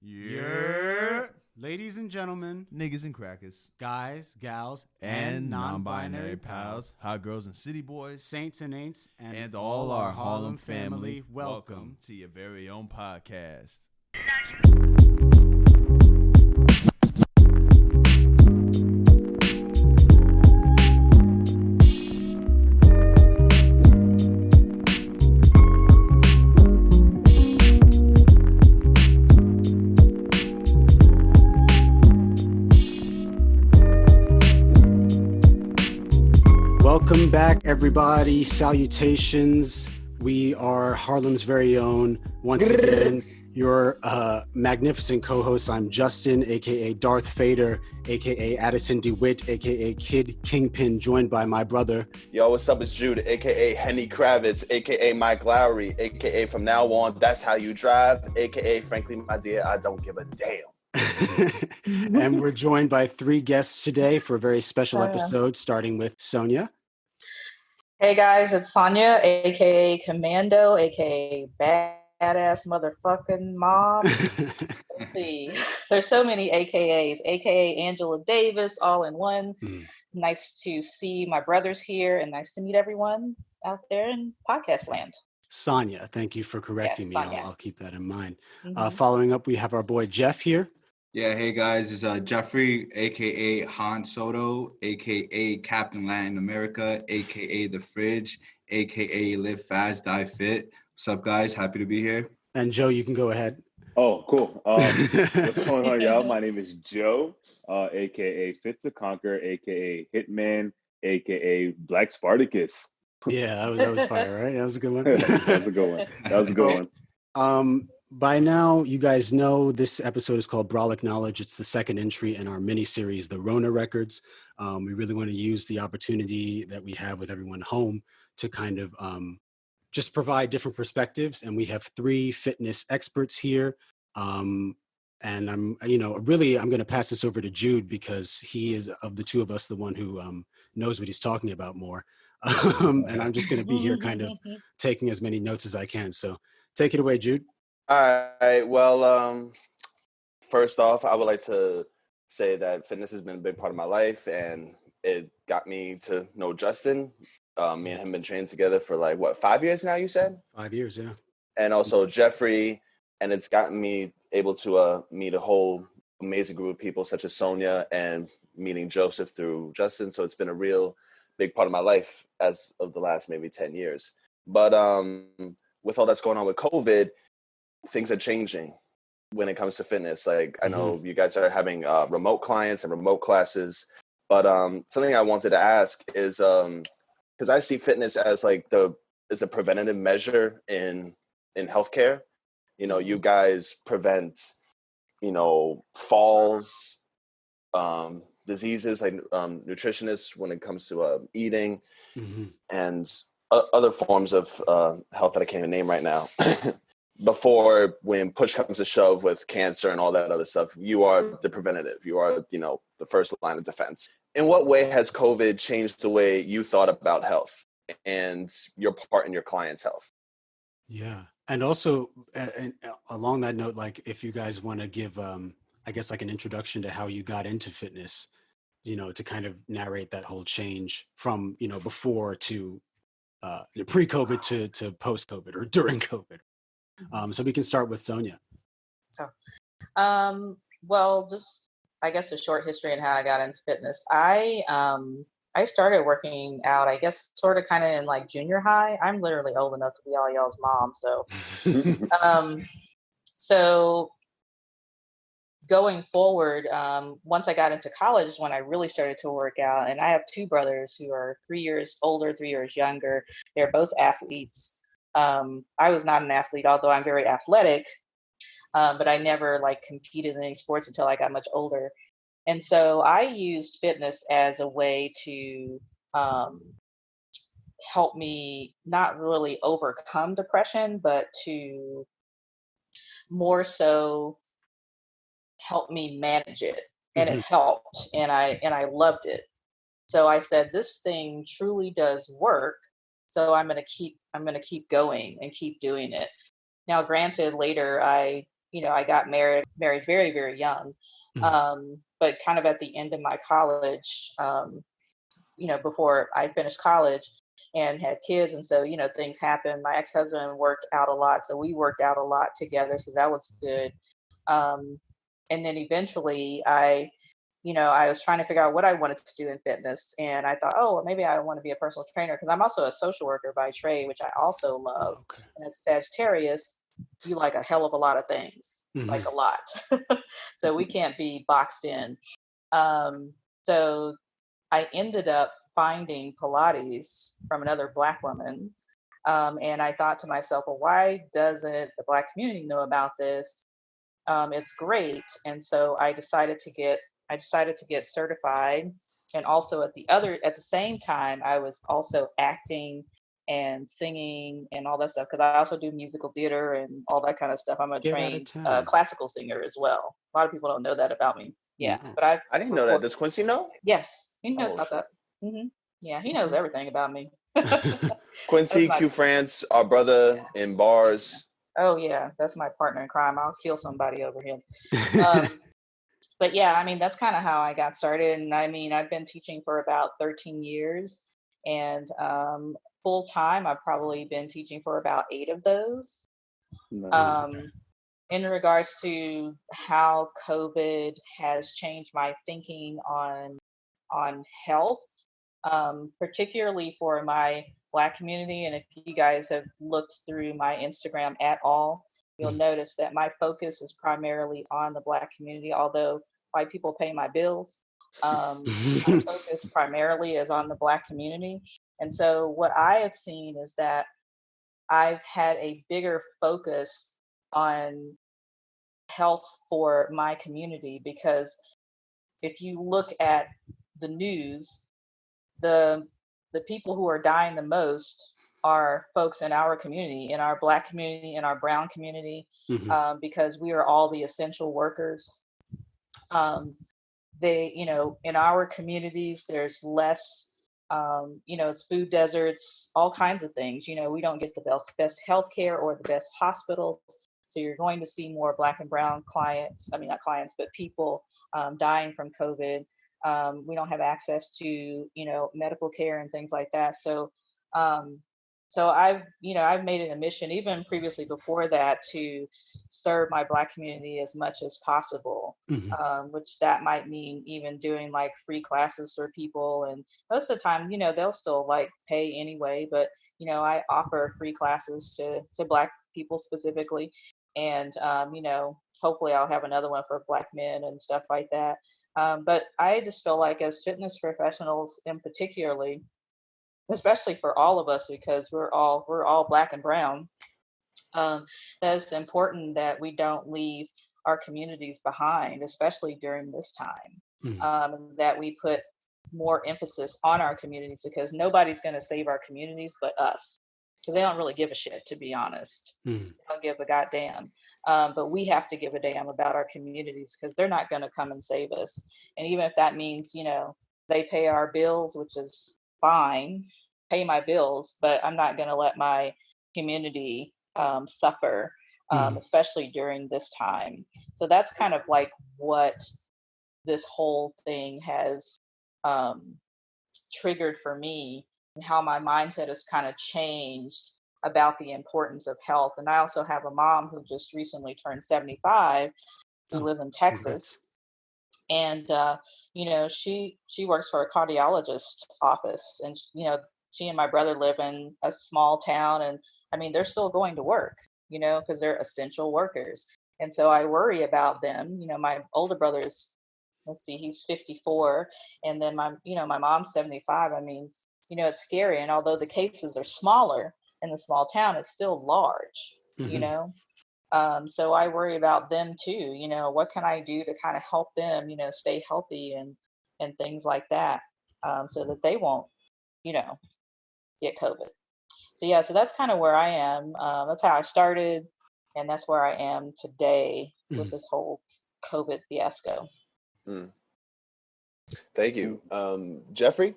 Yeah. Ladies and gentlemen, niggas and crackers, guys, gals, and non-binary pals, hot girls and city boys, saints and ain'ts, and all our Harlem family, welcome to your very own podcast. Welcome back, everybody. Salutations. We are Harlem's very own. Once again, your magnificent co-host. I'm Justin, aka Darth Vader, aka Addison DeWitt, aka Kid Kingpin, joined by my brother. Yo, what's up? It's Jude, aka Henny Kravitz, aka Mike Lowry, aka from now on, that's how you drive, aka frankly, my dear, I don't give a damn. And we're joined by three guests today for a very special episode, starting with Sonja. Hey guys, it's Sonja, aka Commando, aka badass motherfucking mom. Let's see. There's so many AKAs, aka Angela Davis, all in one. Nice to see my brothers here and nice to meet everyone out there in podcast land. Sonja, thank you for correcting me. Sonja. I'll keep that in mind. Following up, we have our boy Jeff here. Yeah, hey guys, it's Jeffrey, aka Han Soto, aka Captain Latin America, aka The Fridge, aka Live Fast, Die Fit. What's up, guys? Happy to be here. And Joe, you can go ahead. Oh, cool. What's going on, y'all? My name is Joe, aka Fit to Conquer, aka Hitman, aka Black Spartacus. Yeah, that was fire, right? That was a good one. That was a good one. By now, you guys know this episode is called Brolic Knowledge. It's the second entry in our mini-series, The Rona Records. We really want to use the opportunity that we have with everyone home to kind of just provide different perspectives. And we have three fitness experts here. And I'm going to pass this over to Jude because he is, of the two of us, the one who knows what he's talking about more. And I'm just going to be here kind of taking as many notes as I can. So take it away, Jude. All right, well, first off, I would like to say that fitness has been a big part of my life, and it got me to know Justin. Me and him been training together for 5 years now, you said? 5 years, yeah. And also Jeffrey, and it's gotten me able to meet a whole amazing group of people such as Sonja and meeting Joseph through Justin. So it's been a real big part of my life as of the last maybe 10 years. But with all that's going on with COVID, things are changing when it comes to fitness. I know you guys are having remote clients and remote classes, but something I wanted to ask is because I see fitness as as a preventative measure in healthcare. You know, you guys prevent, falls, diseases like nutritionists when it comes to eating and other forms of health that I can't even name right now. Before, when push comes to shove with cancer and all that other stuff, you are the preventative. You are, the first line of defense. In what way has COVID changed the way you thought about health and your part in your client's health? Yeah. And also, along that note, if you guys want to give, an introduction to how you got into fitness, to kind of narrate that whole change from, before to pre-COVID to post-COVID or during COVID. So we can start with Sonja. Well, just I guess a short history on how I got into fitness. I started working out, I guess, sort of kind of in junior high. I'm literally old enough to be all y'all's mom. So, so going forward, once I got into college is when I really started to work out. And I have two brothers who are 3 years older, 3 years younger. They're both athletes. I was not an athlete, although I'm very athletic, but I never competed in any sports until I got much older. And so I used fitness as a way to help me not really overcome depression, but to more so help me manage it. And it helped, and I loved it. So I said, this thing truly does work. So I'm going to keep going and keep doing it. Now, granted, later I I got married very, very young. But kind of at the end of my college, before I finished college and had kids. And so, things happened. My ex-husband worked out a lot. So we worked out a lot together. So that was good. And then eventually I was trying to figure out what I wanted to do in fitness. And I thought, oh, well, maybe I want to be a personal trainer because I'm also a social worker by trade, which I also love. Okay. And as Sagittarius, you like a hell of a lot of things, like a lot. So we can't be boxed in. So I ended up finding Pilates from another Black woman. And I thought to myself, well, why doesn't the Black community know about this? It's great. And so I decided to get certified. And also at the same time, I was also acting and singing and all that stuff because I also do musical theater and all that kind of stuff. I'm a trained classical singer as well. A lot of people don't know that about me. Yeah, but I didn't know that. Does Quincy know? Yes, he knows about that. Yeah, he knows everything about me. Quincy, Q France, our brother in bars. Oh yeah, that's my partner in crime. I'll kill somebody over him. But yeah, I mean, that's kind of how I got started. And I mean, I've been teaching for about 13 years and full time, I've probably been teaching for about 8 of those. Nice. In regards to how COVID has changed my thinking on health, particularly for my Black community. And if you guys have looked through my Instagram at all, you'll notice that my focus is primarily on the Black community, although white people pay my bills. My focus primarily is on the Black community. And so what I have seen is that I've had a bigger focus on health for my community, because if you look at the news, the people who are dying the most are folks in our community, in our Black community, in our brown community, because we are all the essential workers. In our communities, there's less, it's food deserts, all kinds of things. We don't get the best healthcare or the best hospitals. So you're going to see more Black and brown clients, I mean, not clients, but people dying from COVID. We don't have access to, medical care and things like that. So I've made it a mission, even previously before that, to serve my Black community as much as possible, which that might mean even doing like free classes for people. And most of the time, they'll still like pay anyway, but, I offer free classes to Black people specifically. And, hopefully I'll have another one for Black men and stuff like that. But I just feel like as fitness professionals in particularly, especially for all of us, because we're all Black and brown, that it's important that we don't leave our communities behind, especially during this time, that we put more emphasis on our communities, because nobody's going to save our communities but us, because they don't really give a shit, to be honest. They don't give a goddamn. But we have to give a damn about our communities, because they're not going to come and save us. And even if that means, they pay our bills, which is fine, pay my bills, but I'm not going to let my community suffer, especially during this time. So that's kind of like what this whole thing has triggered for me, and how my mindset has kind of changed about the importance of health. And I also have a mom who just recently turned 75, who lives in Texas. And, she works for a cardiologist office, and, she and my brother live in a small town. And I mean, they're still going to work, because they're essential workers. And so I worry about them. My older brother's, he's 54. And then my mom's 75. I mean, it's scary. And although the cases are smaller in the small town, it's still large, so I worry about them too. What can I do to kind of help them, stay healthy and things like that, so that they won't, get COVID. So that's kind of where I am. That's how I started, and that's where I am today with this whole COVID fiasco. Thank you. Jeffrey?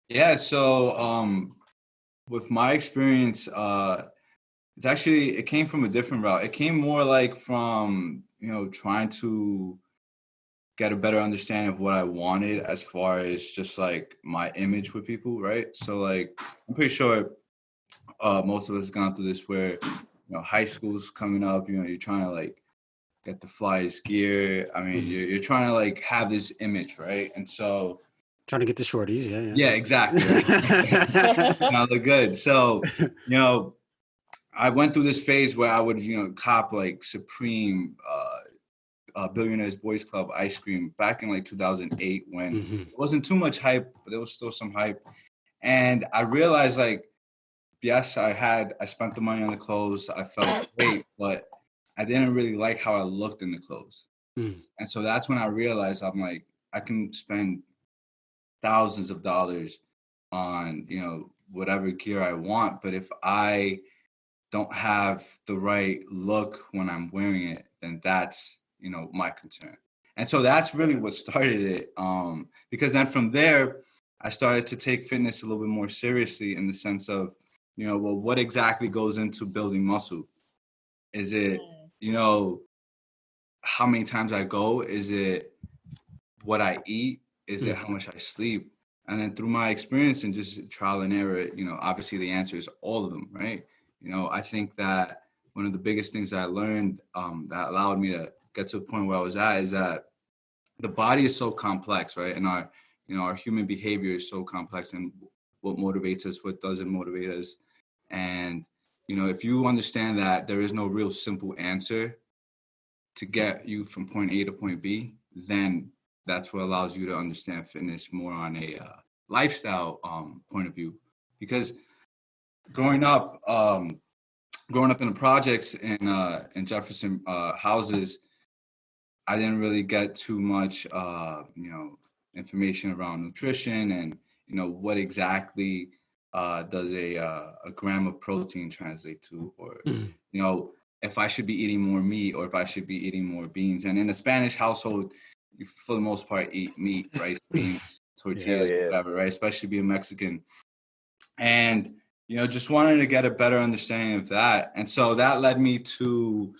Yeah, so with my experience, it came from a different route. It came more like from, trying to get a better understanding of what I wanted as far as just like my image with people, right? So like, I'm pretty sure most of us have gone through this where, high school's coming up, you're trying to like get the flyest gear. I mean, you're trying to like have this image, right? And so trying to get the shorties, yeah. Yeah, exactly. Right? Now look good. So, I went through this phase where I would, cop like Supreme, Billionaires Boys Club ice cream back in like 2008 when it wasn't too much hype, but there was still some hype. And I realized like, yes, I spent the money on the clothes. I felt great, but I didn't really like how I looked in the clothes. And so that's when I realized I'm like, I can spend thousands of dollars on, whatever gear I want. But if I don't have the right look when I'm wearing it, then that's, my concern. And so that's really what started it. Because then from there, I started to take fitness a little bit more seriously in the sense of, well, what exactly goes into building muscle? Is it, how many times I go? Is it what I eat? Is it how much I sleep? And then through my experience and just trial and error, obviously the answer is all of them, right? I think that one of the biggest things I learned that allowed me to get to the point where I was at is that the body is so complex, right? And our human behavior is so complex, and what motivates us, what doesn't motivate us. And, if you understand that there is no real simple answer to get you from point A to point B, then that's what allows you to understand fitness more on a lifestyle point of view. Because growing up in the projects in Jefferson houses, I didn't really get too much, information around nutrition and, what exactly does a gram of protein translate to, or, if I should be eating more meat or if I should be eating more beans. And in a Spanish household, you for the most part eat meat, rice, beans, tortillas, whatever, right? Especially being Mexican. And, just wanted to get a better understanding of that. And so that led me to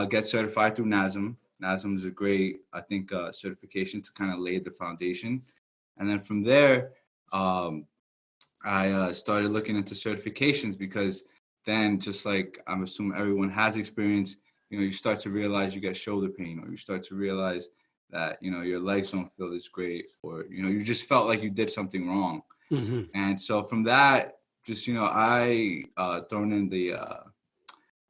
get certified through NASM. NASM is a great, I think, certification to kind of lay the foundation. And then from there, I started looking into certifications, because then, just like I'm assuming everyone has experience, you start to realize you get shoulder pain, or you start to realize that, your legs don't feel this great, or, you just felt like you did something wrong. And so from that, just, I thrown in the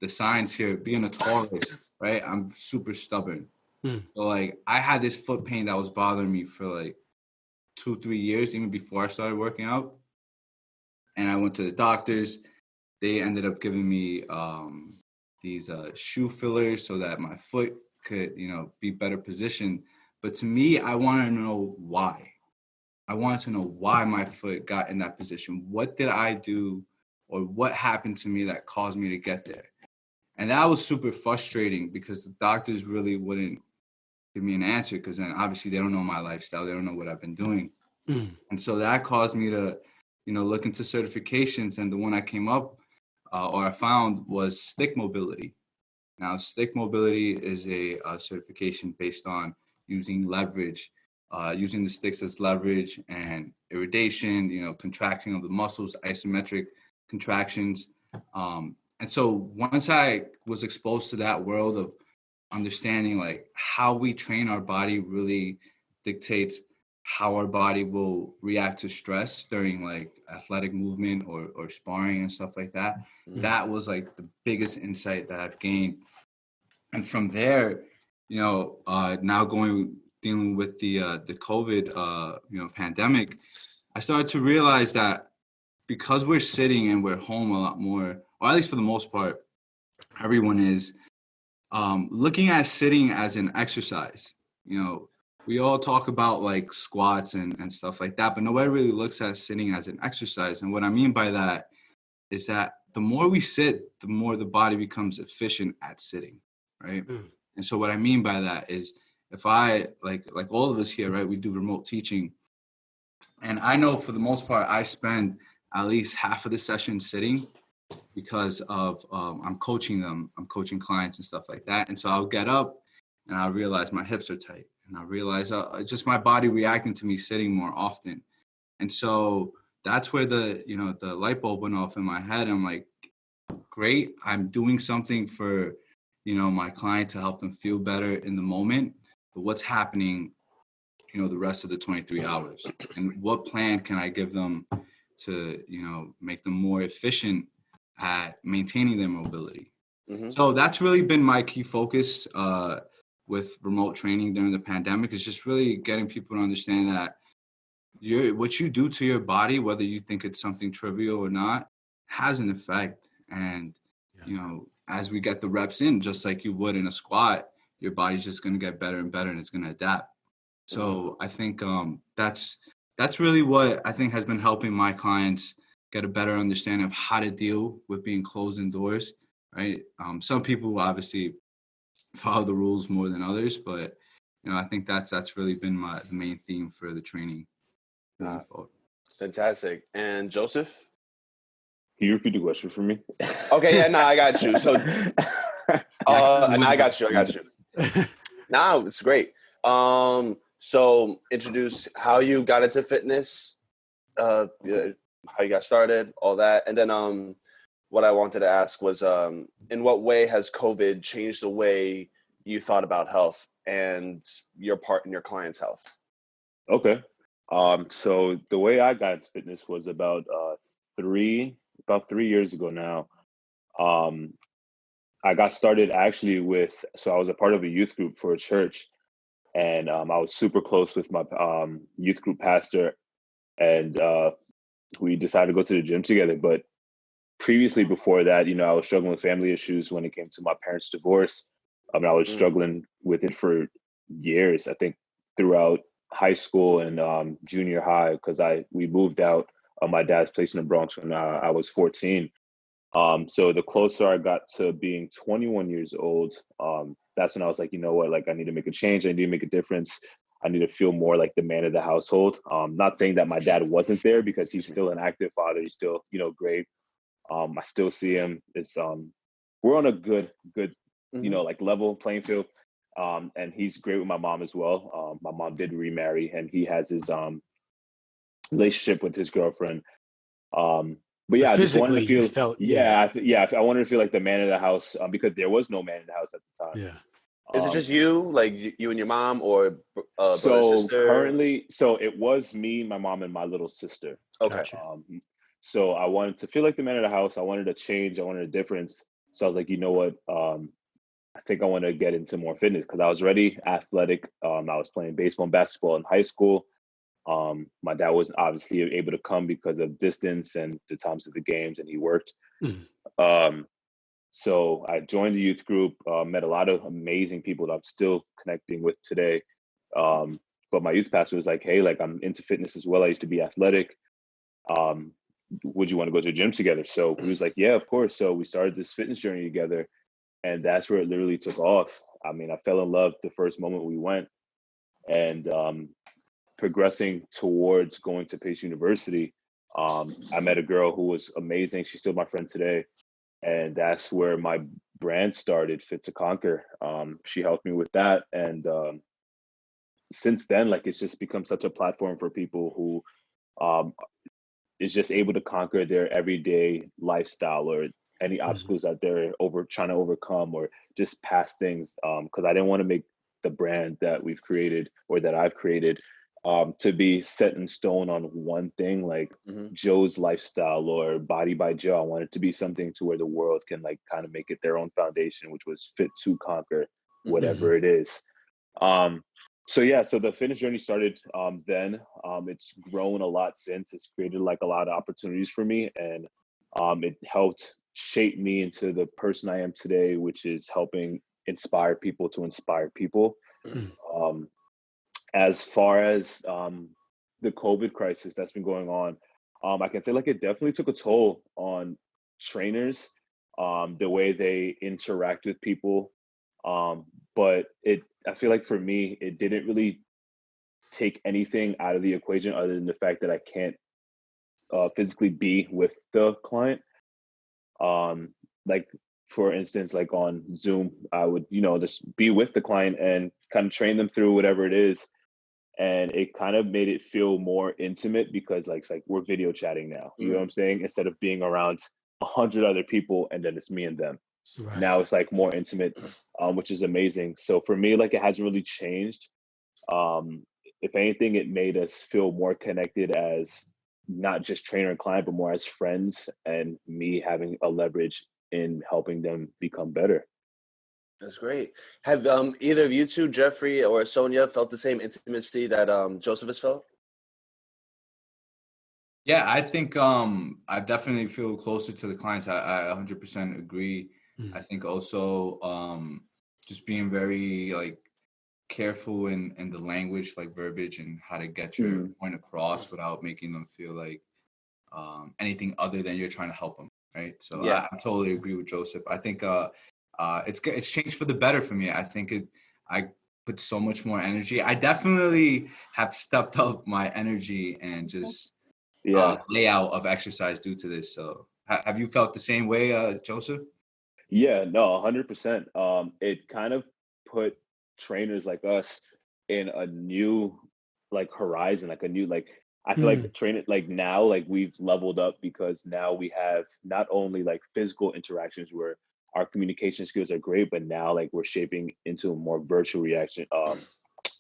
signs here, being a Taurus, right? I'm super stubborn. So like I had this foot pain that was bothering me for like 2-3 years, even before I started working out. And I went to the doctors. They ended up giving me these shoe fillers so that my foot could, be better positioned. But to me, I wanted to know why. I wanted to know why my foot got in that position. What did I do, or what happened to me that caused me to get there? And that was super frustrating, because the doctors really wouldn't give me an answer, because then obviously they don't know my lifestyle. They don't know what I've been doing. And so that caused me to, look into certifications. And the one I came up or I found was stick mobility. Now, stick mobility is a certification based on using leverage, using the sticks as leverage and irradiation, contraction of the muscles, isometric contractions. And so once I was exposed to that world of understanding like how we train our body really dictates how our body will react to stress during like athletic movement or sparring and stuff like that. That was like the biggest insight that I've gained. And from there, now dealing with the COVID, pandemic, I started to realize that because we're sitting and we're home a lot more, or at least for the most part, everyone is looking at sitting as an exercise. We all talk about like squats and stuff like that, but nobody really looks at sitting as an exercise. And what I mean by that is that the more we sit, the more the body becomes efficient at sitting, right? And so what I mean by that is, if I, like all of us here, right, we do remote teaching. And I know for the most part, I spend at least half of the session sitting because of I'm coaching them. I'm coaching clients and stuff like that. And so I'll get up and I'll realize my hips are tight. And I realize just my body reacting to me sitting more often. And so that's where the light bulb went off in my head. I'm like, great, I'm doing something for, my client to help them feel better in the moment. But what's happening, the rest of the 23 hours? And what plan can I give them to, make them more efficient at maintaining their mobility? Mm-hmm. So that's really been my key focus with remote training during the pandemic, is just really getting people to understand that what you do to your body, whether you think it's something trivial or not, has an effect. And, as we get the reps in, just like you would in a squat, your body's just going to get better and better, and it's going to adapt. So I think that's really what I think has been helping my clients get a better understanding of how to deal with being closed indoors, right? Some people obviously follow the rules more than others, but I think that's really been the main theme for the training. Fantastic. And Joseph? Can you repeat the question for me? Okay, yeah, no, I got you. So, I got you. No, it's great. So introduce how you got into fitness, how you got started, all that. And then what I wanted to ask was, in what way has COVID changed the way you thought about health and your part in your client's health? Okay. So the way I got into fitness was about 3 years ago now. I got started actually so I was a part of a youth group for a church, and I was super close with my youth group pastor, and we decided to go to the gym together. But previously, before that, I was struggling with family issues when it came to my parents' divorce. I was struggling with it for years, I think throughout high school and junior high, because we moved out of my dad's place in the Bronx when I was 14. So the closer I got to being 21 years old, that's when I was like, you know what, like I need to make a change. I need to make a difference. I need to feel more like the man of the household. Not saying that my dad wasn't there, because he's still an active father. He's still, great. I still see him. We're on a good, like level playing field. And he's great with my mom as well. My mom did remarry, and he has his relationship with his girlfriend. But yeah, I just wanted to feel. I wanted to feel like the man of the house, because there was no man in the house at the time. Yeah. Is it just you, like you and your mom, or so sister? Currently, so it was me, my mom, and my little sister. Okay. Gotcha. So I wanted to feel like the man of the house. I wanted a change. I wanted a difference. So I was like, you know what? I think I want to get into more fitness, because I was already athletic. I was playing baseball and basketball in high school. My dad wasn't obviously able to come because of distance and the times of the games, and he worked. So I joined the youth group, met a lot of amazing people that I'm still connecting with today. But my youth pastor was like, hey, like I'm into fitness as well. I used to be athletic. Would you want to go to the gym together? So he was like, yeah, of course. So we started this fitness journey together, and that's where it literally took off. I mean, I fell in love the first moment we went, and progressing towards going to Pace University, I met a girl who was amazing. She's still my friend today. And that's where my brand started, Fit to Conquer. She helped me with that. And since then, like, it's just become such a platform for people who is just able to conquer their everyday lifestyle or any obstacles that they're trying to overcome, or just past things. Because I didn't want to make the brand that we've created, or that I've created, to be set in stone on one thing, like Joe's lifestyle or Body by Joe. I want it to be something to where the world can like kind of make it their own foundation, which was fit to conquer whatever it is. So the fitness journey started then. It's grown a lot since. It's created like a lot of opportunities for me, and it helped shape me into the person I am today, which is helping inspire people to inspire people. As far as the COVID crisis that's been going on, I can say like it definitely took a toll on trainers, the way they interact with people. But I feel like for me, it didn't really take anything out of the equation other than the fact that I can't physically be with the client. Like for instance, like on Zoom, I would, just be with the client and kind of train them through whatever it is. And it kind of made it feel more intimate because like, it's like we're video chatting now, you know what I'm saying? Instead of being around 100 other people and then it's me and them. Right. Now it's like more intimate, which is amazing. So for me, like it hasn't really changed. If anything, it made us feel more connected as not just trainer and client, but more as friends, and me having a leverage in helping them become better. That's great. Have either of you two, Jeffrey or Sonja, felt the same intimacy that Joseph has felt? Yeah, I think I definitely feel closer to the clients. I 100% agree. I think also just being very like careful in the language, like verbiage, and how to get your point across without making them feel like anything other than you're trying to help them, right? So Yeah. I totally agree with Joseph. I think it's changed for the better for me. I think I put so much more energy. I definitely have stepped up my energy and just layout of exercise due to this. So have you felt the same way, Joseph? Yeah, no, 100%. It kind of put trainers like us in a new like horizon, like a new like I feel like like now like we've leveled up because now we have not only like physical interactions where our communication skills are great, but now like we're shaping into a more virtual reaction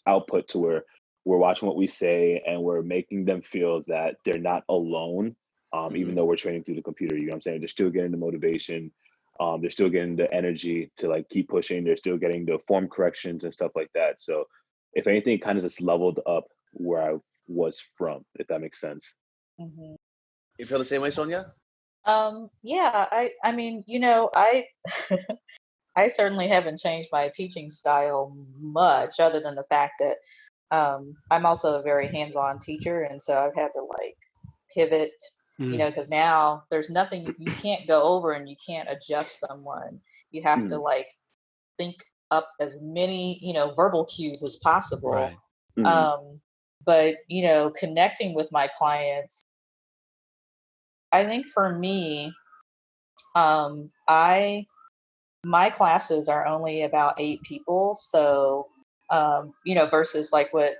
output to where we're watching what we say and we're making them feel that they're not alone, even though we're training through the computer. You know what I'm saying? They're still getting the motivation. They're still getting the energy to like keep pushing. They're still getting the form corrections and stuff like that. So if anything, kind of just leveled up where I was from, if that makes sense. Mm-hmm. You feel the same way, Sonja? Yeah, I mean, I certainly haven't changed my teaching style much, other than the fact that I'm also a very hands-on teacher, and so I've had to like pivot, because now there's nothing you can't go over and you can't adjust someone. You have to like think up as many, verbal cues as possible. Right. But connecting with my clients, I think for me, my classes are only about 8 people, so versus like what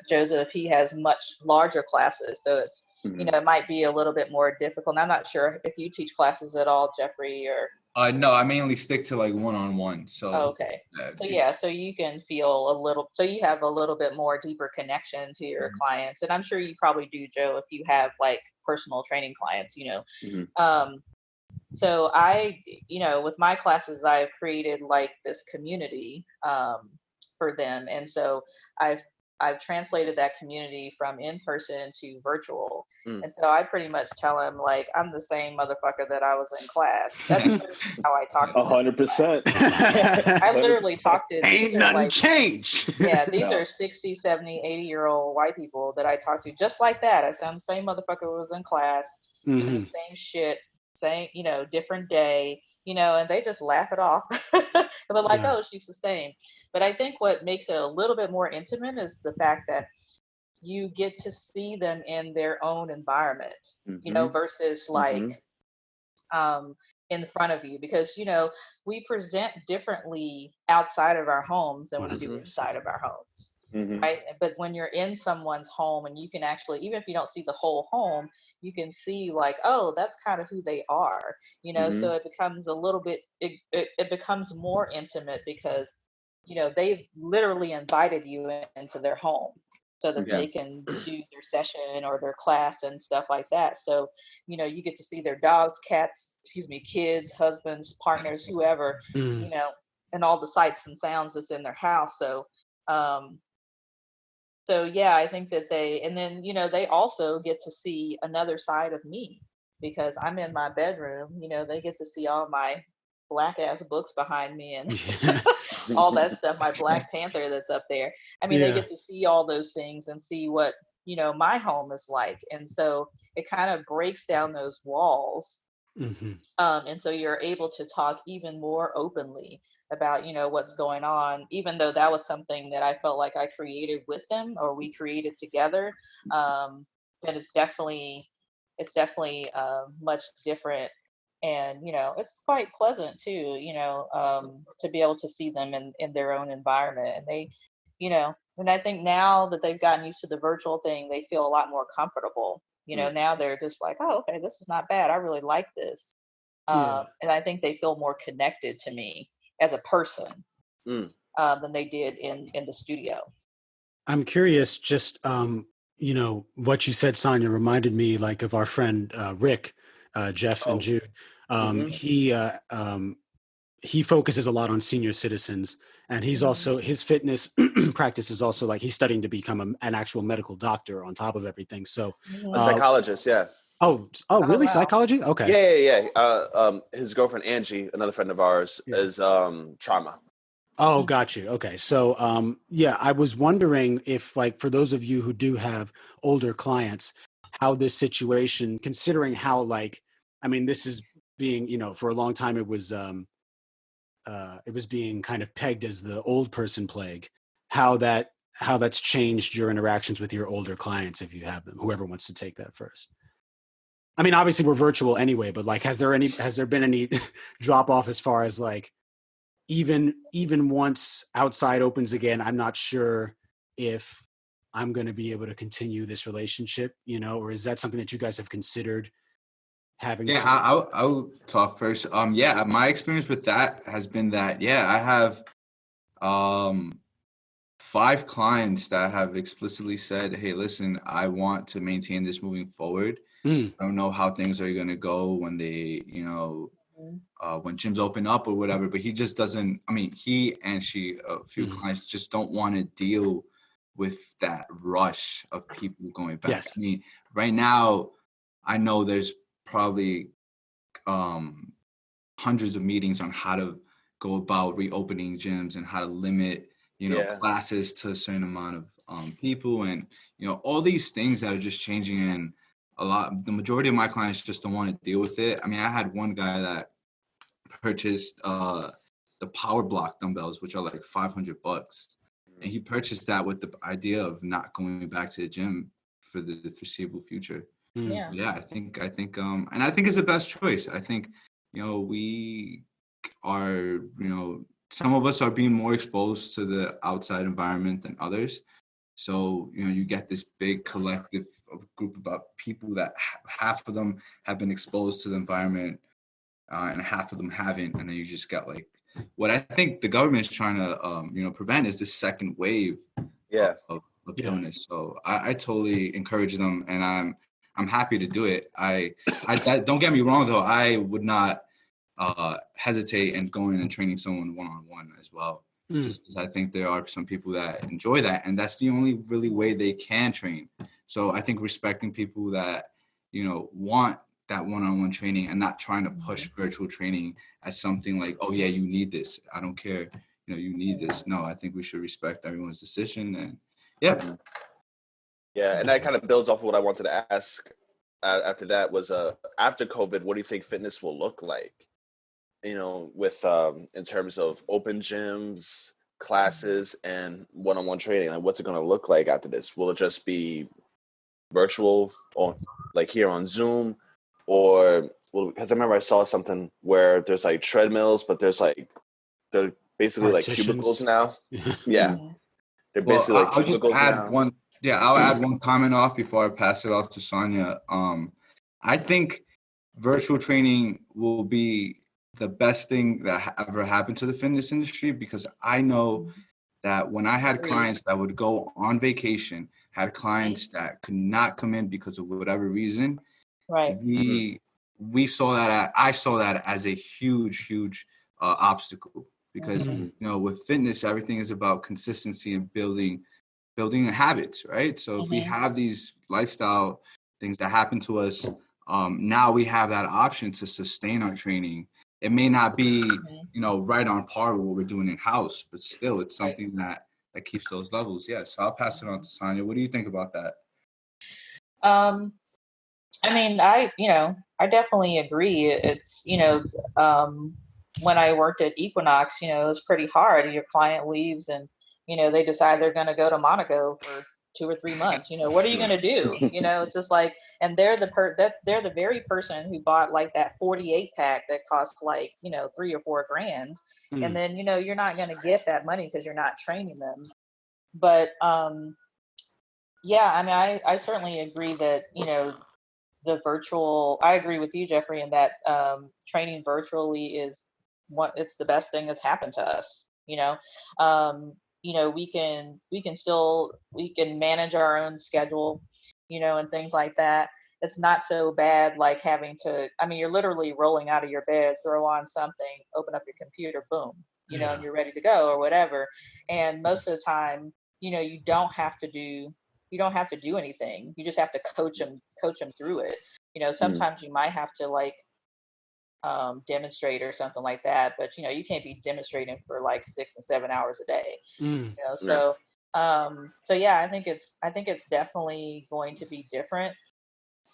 Joseph, he has much larger classes, so it's it might be a little bit more difficult. And I'm not sure if you teach classes at all, Jeffrey, or no, I mainly stick to like one-on-one. So okay. So you can feel so you have a little bit more deeper connection to your clients, and I'm sure you probably do, Joe, if you have like personal training clients, So I, with my classes, I've created like this community for them, and so I've translated that community from in person to virtual, and so I pretty much tell them like I'm the same motherfucker that I was in class. That's how I talk to them. 100%. I literally talk to ain't nothing changed. Yeah, these are 60, 70, 80-year-old white people that I talk to just like that. I say I'm the same motherfucker who was in class, doing the same shit, same, different day, and they just laugh it off. And they're like, oh, she's the same. But I think what makes it a little bit more intimate is the fact that you get to see them in their own environment, versus like in front of you, because we present differently outside of our homes than we do inside of our homes. Right. But when you're in someone's home and you can actually, even if you don't see the whole home, you can see like, oh, that's kind of who they are, so it becomes a little bit, it becomes more intimate because, they've literally invited you into their home so that they can do their session or their class and stuff like that. So, you get to see their dogs, cats, kids, husbands, partners, whoever, and all the sights and sounds that's in their house. So yeah, I think that and then, they also get to see another side of me because I'm in my bedroom, they get to see all my black ass books behind me and all that stuff, my Black Panther that's up there. I mean, they get to see all those things and see what, my home is like. And so it kind of breaks down those walls. And so you're able to talk even more openly about, what's going on, even though that was something that I felt like I created with them or we created together. But it's definitely much different And, it's quite pleasant too, to be able to see them in their own environment. And they, and I think now that they've gotten used to the virtual thing, they feel a lot more comfortable. Now they're just like, oh, okay, this is not bad. I really like this. Yeah. And I think they feel more connected to me as a person than they did in the studio. I'm curious, just what you said, Sonja, reminded me like of our friend Rick, Jeff, and Jude. He focuses a lot on senior citizens, and he's also, his fitness practice is also like he's studying to become an actual medical doctor on top of everything. So a psychologist, yeah. Oh, really? Wow. Psychology? Okay. Yeah. His girlfriend Angie, another friend of ours, is trauma. Oh, got you. Okay. So, I was wondering if, like, for those of you who do have older clients, how this situation, considering how, like, I mean, this is being, for a long time, it was being kind of pegged as the old person plague, how that's changed your interactions with your older clients, if you have them, whoever wants to take that first. I mean, obviously we're virtual anyway, but like, has there been any drop off as far as like, even once outside opens again, I'm not sure if I'm going to be able to continue this relationship, or is that something that you guys have considered having? I'll talk first. My experience with that has been that, I have 5 clients that have explicitly said, hey, listen, I want to maintain this moving forward. I don't know how things are going to go when they, when gyms open up or whatever, but he just doesn't, he and a few clients just don't want to deal with that rush of people going back. Yes. I mean, right now, I know there's probably hundreds of meetings on how to go about reopening gyms and how to limit, classes to a certain amount of people, and, all these things that are just changing. And the majority of my clients just don't want to deal with it. I mean, I had one guy that purchased the power block dumbbells, which are like $500, and he purchased that with the idea of not going back to the gym for the foreseeable future. Yeah. So, I think and I think it's the best choice. I think we are, some of us are being more exposed to the outside environment than others. So, you get this big collective group of people that half of them have been exposed to the environment and half of them haven't. And then you just got like, what I think the government is trying to, prevent is this second wave of illness. So I totally encourage them, and I'm happy to do it. I don't get me wrong though. I would not hesitate in going and training someone one-on-one as well. Just because I think there are some people that enjoy that, and that's the only really way they can train. So I think respecting people that, want that one-on-one training and not trying to push virtual training as something like, oh yeah, you need this. I don't care. You need this. No, I think we should respect everyone's decision. And yeah. And that kind of builds off of what I wanted to ask after that was, after COVID, what do you think fitness will look like? With in terms of open gyms, classes, and one-on-one training. Like, what's it going to look like after this? Will it just be virtual, or like here on Zoom, or because I remember I saw something where there's like treadmills, but they're basically like cubicles now. Yeah, they're basically like cubicles now. I'll add one comment off before I pass it off to Sonja. I think virtual training will be the best thing that ever happened to the fitness industry, because I know that when I had clients that would go on vacation, had clients that could not come in because of whatever reason, right? We saw that. I saw that as a huge obstacle, because with fitness, everything is about consistency and building habits, right? So if we have these lifestyle things that happen to us, now we have that option to sustain our training. It may not be, right on par with what we're doing in-house, but still it's something that keeps those levels. Yeah, so I'll pass it on to Sonja. What do you think about that? I mean, I definitely agree. It's, when I worked at Equinox, it was pretty hard. Your client leaves and, they decide they're going to go to Monaco for 2 or 3 months. What are you going to do? It's just like, and they're the very person who bought like that 48 pack that costs like, 3 or 4 grand. And then, you're not going to get that money because you're not training them. But, yeah, I mean, I certainly agree that, I agree with you, Jeffrey, in that, training virtually it's the best thing that's happened to us. We can manage our own schedule, and things like that. It's not so bad like having to, I mean, you're literally rolling out of your bed, throw on something, open up your computer, boom, and you're ready to go or whatever. And most of the time, you don't have to do anything. You just have to coach them through it. Sometimes you might have to like demonstrate or something like that, but you can't be demonstrating for like 6 and 7 hours a day. So yeah, I think it's definitely going to be different.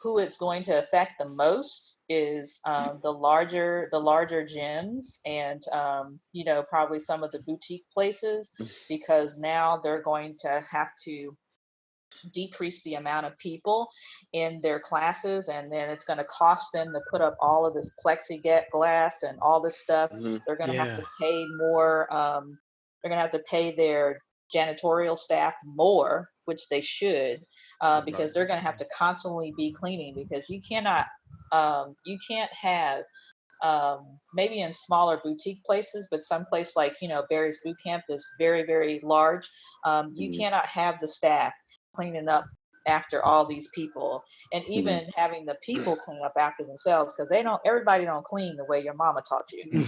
Who it's going to affect the most is the larger gyms and probably some of the boutique places, because now they're going to have to decrease the amount of people in their classes, and then it's going to cost them to put up all of this plexiglass and all this stuff. They're going to have to pay more. They're going to have to pay their janitorial staff more, which they should, because they're going to have to constantly be cleaning, because you can't have maybe in smaller boutique places, but some place like Barry's Boot Camp is very, very large. You cannot have the staff cleaning up after all these people, and even having the people clean up after themselves, because everybody don't clean the way your mama taught you.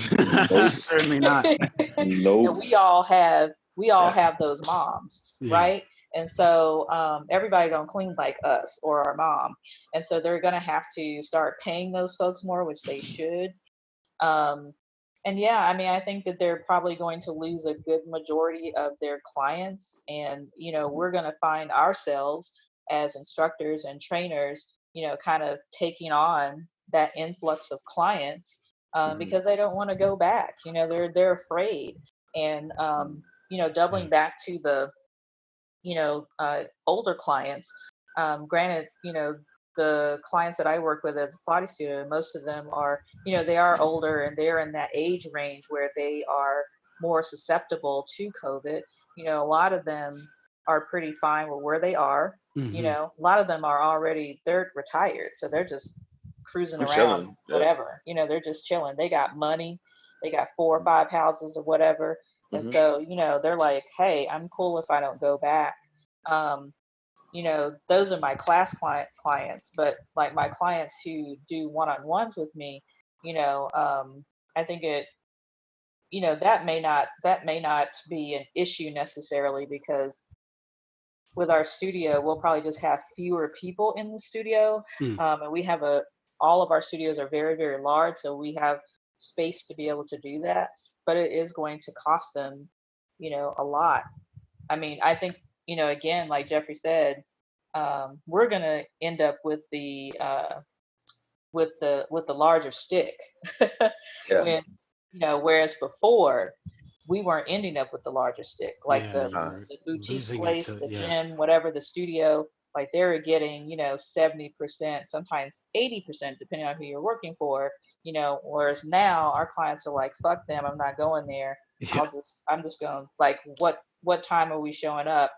Certainly not. Nope. And we all have those moms, right? And so everybody don't clean like us or our mom, and so they're going to have to start paying those folks more, which they should. And yeah, I mean, I think that they're probably going to lose a good majority of their clients. And, we're going to find ourselves as instructors and trainers, kind of taking on that influx of clients because they don't want to go back. They're afraid. And, doubling back to the, older clients, granted, the clients that I work with at the Pilates studio, most of them are, they are older and they're in that age range where they are more susceptible to COVID. A lot of them are pretty fine with where they are. A lot of them are they're retired. So they're just cruising around, chilling. whatever, they're just chilling. They got money, they got 4 or 5 houses or whatever. And so, they're like, hey, I'm cool if I don't go back. Those are my class clients, but like my clients who do one-on-ones with me, I think that may not be an issue necessarily, because with our studio, we'll probably just have fewer people in the studio. And we have all of our studios are very, very large. So we have space to be able to do that, but it is going to cost them, a lot. I mean, I think, again, like Jeffrey said, we're going to end up with the larger stick. When, whereas before we weren't ending up with the larger stick, like the boutique place, the gym, whatever, the studio, like they were getting, 70%, sometimes 80%, depending on who you're working for, whereas now our clients are like, fuck them, I'm not going there. I'm just going, like, what time are we showing up?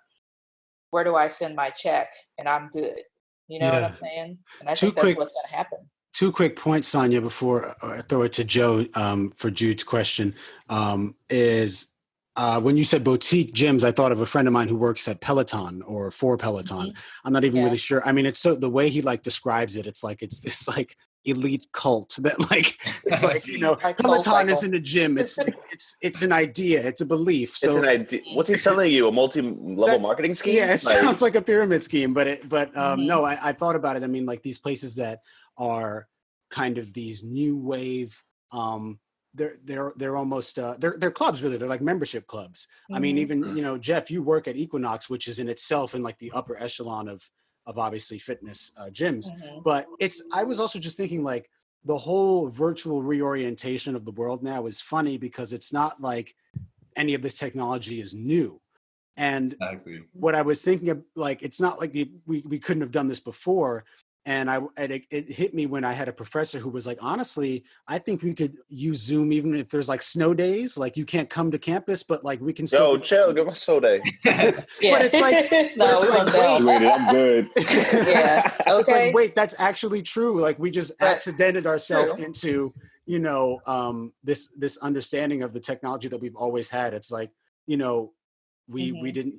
Where do I send my check? And I'm good. You know what I'm saying? And I think that's what's going to happen. 2 quick points, Sonja, before I throw it to Joe for Jude's question, is when you said boutique gyms, I thought of a friend of mine who works at Peloton or for Peloton. I'm not even really sure. I mean, it's so the way he like describes it, it's like it's this like elite cult that like it's like Peloton isn't a gym. It's like it's an idea. It's a belief. So it's an idea. What's he selling you? A multi-level marketing scheme? Yeah, it sounds like a pyramid scheme. But no, I thought about it. I mean, like these places that are kind of these new wave. They're almost they're clubs, really. They're like membership clubs. I mean, even Jeff, you work at Equinox, which is in itself in like the upper echelon of obviously fitness gyms. But I was also just thinking like the whole virtual reorientation of the world now is funny because it's not like any of this technology is new. And Exactly. what I was thinking of, like, it's not like we couldn't have done this before. And it hit me when I had a professor who was like, honestly, I think we could use Zoom even if there's like snow days, like you can't come to campus, but like we can still. Yo, chill, give us so day. But it's like, no, we won't tell. Wait, I'm good. Yeah. Okay. It's like, wait, that's actually true. Like we just accidented ourselves true. into, you know, this understanding of the technology that we've always had. It's like, you know, we didn't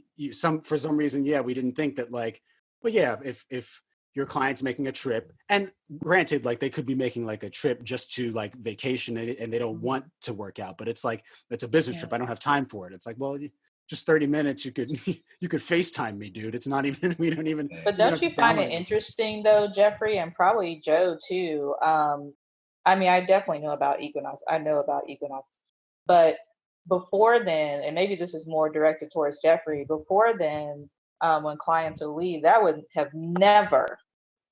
for some reason, we didn't think that, like, but yeah, if your client's making a trip, and granted, like they could be making like a trip just to like vacation and they don't want to work out, but it's like, it's a business trip. I don't have time for it. It's like, well, just 30 minutes, you could FaceTime me, dude. It's not even, we don't even. But don't you find it interesting though, Jeffrey, and probably Joe too? I mean, I definitely know about Equinox. But before then, and maybe this is more directed towards Jeffrey, before then, when clients will leave, that would have never,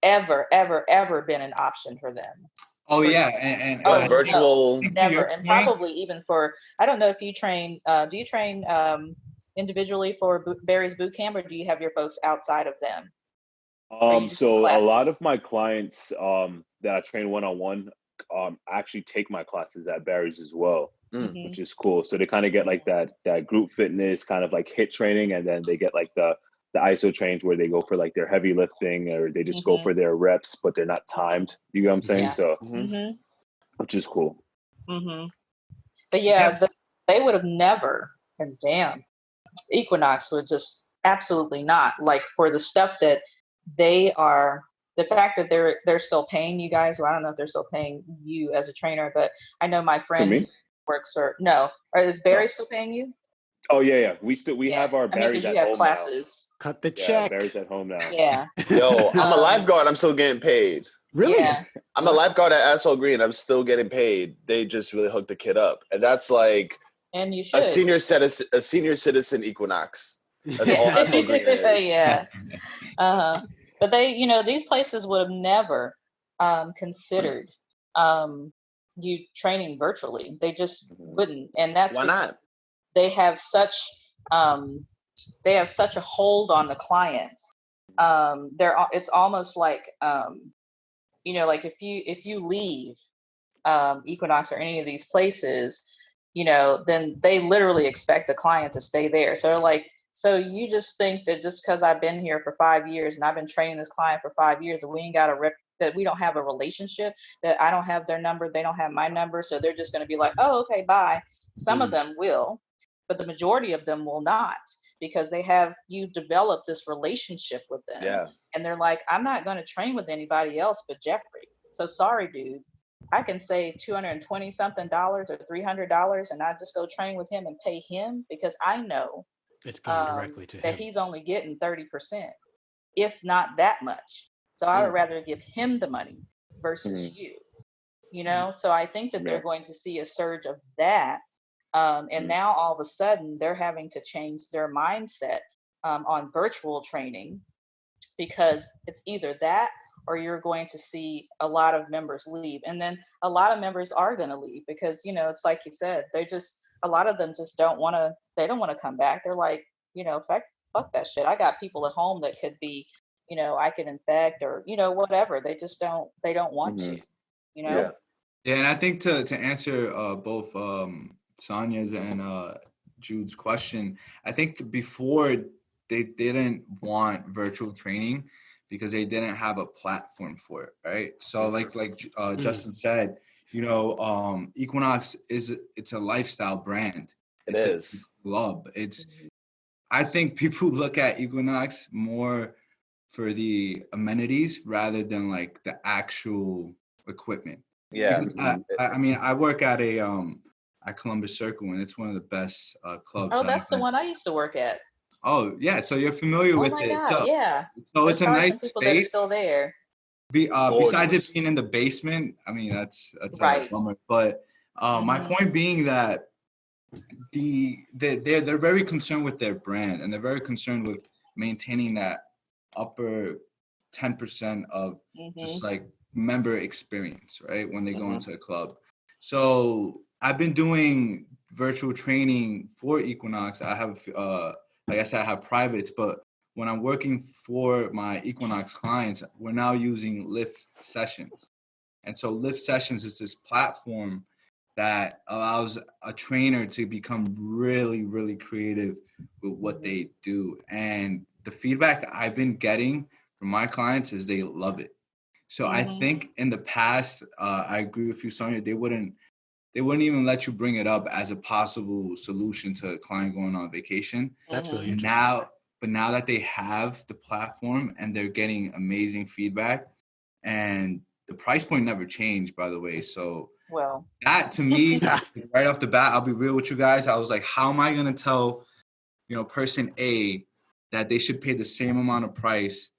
ever been an option for them. Oh yeah, and virtual. No, never, and probably even for, I don't know if you train. Do you train individually for Barry's boot camp, or do you have your folks outside of them? So a lot of my clients that I train one-on-one actually take my classes at Barry's as well, which is cool. So they kind of get like that group fitness kind of like HIIT training, and then they get like the ISO trains where they go for like their heavy lifting, or they just go for their reps, but they're not timed. You know what I'm saying? Yeah. So, which is cool. But they would have never, and damn, Equinox would just absolutely not, like, for the stuff that they are, the fact that they're still paying you guys. Well, I don't know if they're still paying you as a trainer, but I know my friend works or is Barry still paying you? Oh yeah. We have our Barry's at home classes. now. Cut the check. Barry's at home now. Yeah. Yo, I'm a lifeguard. I'm still getting paid. Really? Yeah. I'm a lifeguard at Asshole Green. I'm still getting paid. They just really hooked the kid up, and that's like, and you should, a senior citizen Equinox. That's all Asshole Green is. Yeah. But they, these places would have never considered you training virtually. They just wouldn't, and that's why not? They have such a hold on the clients. It's almost like like if you leave Equinox or any of these places, then they literally expect the client to stay there. So they're like, so you just think that just because I've been here for 5 years and I've been training this client for 5 years, and we ain't got that we don't have a relationship, that I don't have their number, they don't have my number, so they're just going to be like, oh, okay, bye. Some of them will, but the majority of them will not, because you develop this relationship with them. Yeah. And they're like, I'm not going to train with anybody else but Jeffrey. So sorry, dude. I can save $220 something or $300, and I just go train with him and pay him, because I know it's going directly to that him. he's only getting 30%, if not that much. So I would rather give him the money versus you. So I think that they're going to see a surge of that. And now all of a sudden they're having to change their mindset on virtual training, because it's either that or you're going to see a lot of members leave. And then a lot of members are going to leave because, it's like you said, a lot of them just don't want to come back. They're like, fuck that shit. I got people at home that could be, I could infect, or, whatever. They just don't want to, Yeah, and I think to answer both Sonja's and Jude's question, I think before they didn't want virtual training because they didn't have a platform for it, right? So like Justin said, Equinox it's a lifestyle brand. It's a club. I think people look at Equinox more for the amenities rather than like the actual equipment. Yeah. I work at at Columbus Circle, and it's one of the best clubs. Oh, that's the one I used to work at. Oh yeah, so you're familiar with it. God, yeah. So it's a nice people space. That are still there. Besides it being in the basement, that's right. A bummer. But my point being that they're very concerned with their brand, and they're very concerned with maintaining that upper 10% of just like member experience, right? When they go into a club. So I've been doing virtual training for Equinox. I have like I said, I have privates, but when I'm working for my Equinox clients, we're now using Lift Sessions. And so Lift Sessions is this platform that allows a trainer to become really, really creative with what they do. And the feedback I've been getting from my clients is they love it. So I think in the past, I agree with you, Sonja, they wouldn't even let you bring it up as a possible solution to a client going on vacation. That's really interesting. But now that they have the platform and they're getting amazing feedback, and the price point never changed, by the way. So that to me, right off the bat, I'll be real with you guys. I was like, how am I going to tell, person A that they should pay the same amount of price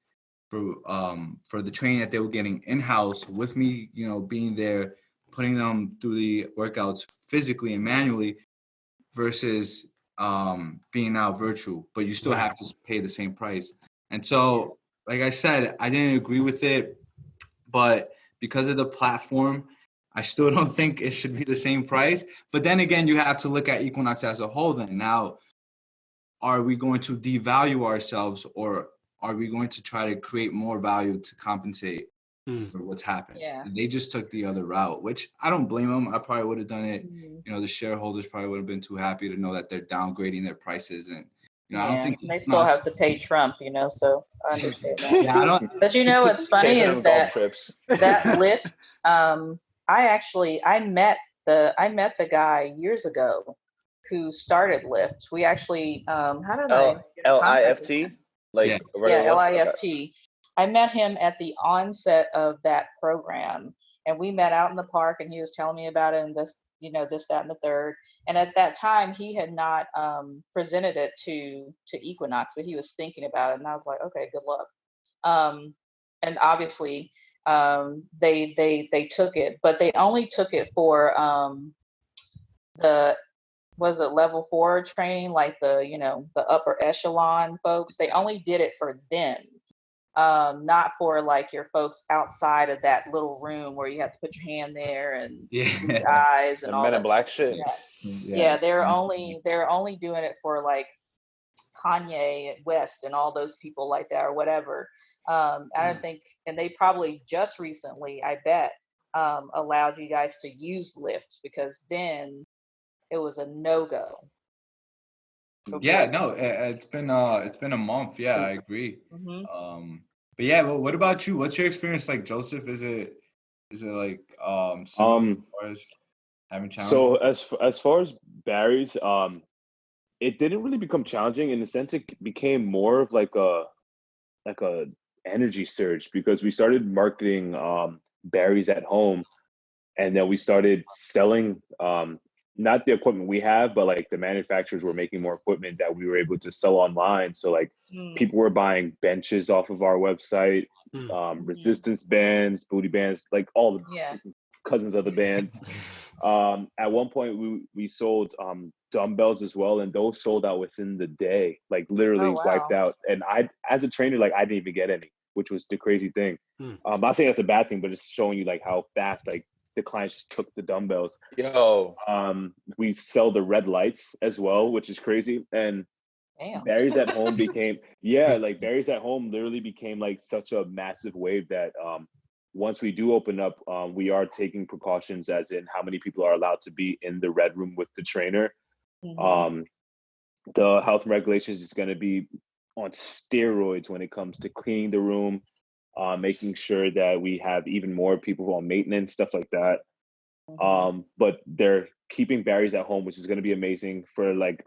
for the training that they were getting in-house with me, being there, putting them through the workouts physically and manually versus being now virtual, but you still have to pay the same price. And so, like I said, I didn't agree with it, but because of the platform, I still don't think it should be the same price. But then again, you have to look at Equinox as a whole. Then now, are we going to devalue ourselves, or are we going to try to create more value to compensate for what's happened? Yeah. And they just took the other route, which I don't blame them. I probably would have done it. The shareholders probably would have been too happy to know that they're downgrading their prices. And, I don't think they still have to pay Trump, so I understand that. Yeah, I don't. But what's funny is that that Lyft, I met the guy years ago who started Lyft. We actually, how did I get in contact with him? LIFT. I met him at the onset of that program, and we met out in the park, and he was telling me about it, and this, this, that, and the third. And at that time, he had not presented it to Equinox, but he was thinking about it, and I was like, okay, good luck. And obviously, they took it, but they only took it for was it level 4 training, like the upper echelon folks. They only did it for them. Not for like your folks outside of that little room where you have to put your hand there and your eyes and all Men that in Black shit. Yeah, they're only doing it for like Kanye West and all those people like that or whatever. I don't think, and they probably just recently, I bet, allowed you guys to use Lyft, because then it was a no-go. Yeah, no, it's been a month. Yeah, I agree. But yeah, well, what about you? What's your experience like, Joseph? Is it like similar as having challenges? So as far as Barry's, it didn't really become challenging. In the sense, it became more of like a energy surge, because we started marketing Barry's at home, and then we started selling not the equipment we have, but like the manufacturers were making more equipment that we were able to sell online. So like people were buying benches off of our website, resistance bands, booty bands, like all the cousins of the bands. At one point we sold dumbbells as well, and those sold out within the day, like literally wiped out. And I, as a trainer, like I didn't even get any, which was the crazy thing. I'm not saying that's a bad thing, but it's showing you like how fast like the clients just took the dumbbells. We sell the red lights as well, which is crazy. And Barry's at home became like Barry's at home literally became like such a massive wave that once we do open up, we are taking precautions, as in how many people are allowed to be in the red room with the trainer. The health regulations is going to be on steroids when it comes to cleaning the room, making sure that we have even more people on maintenance, stuff like that. But they're keeping Barry's at home, which is going to be amazing for like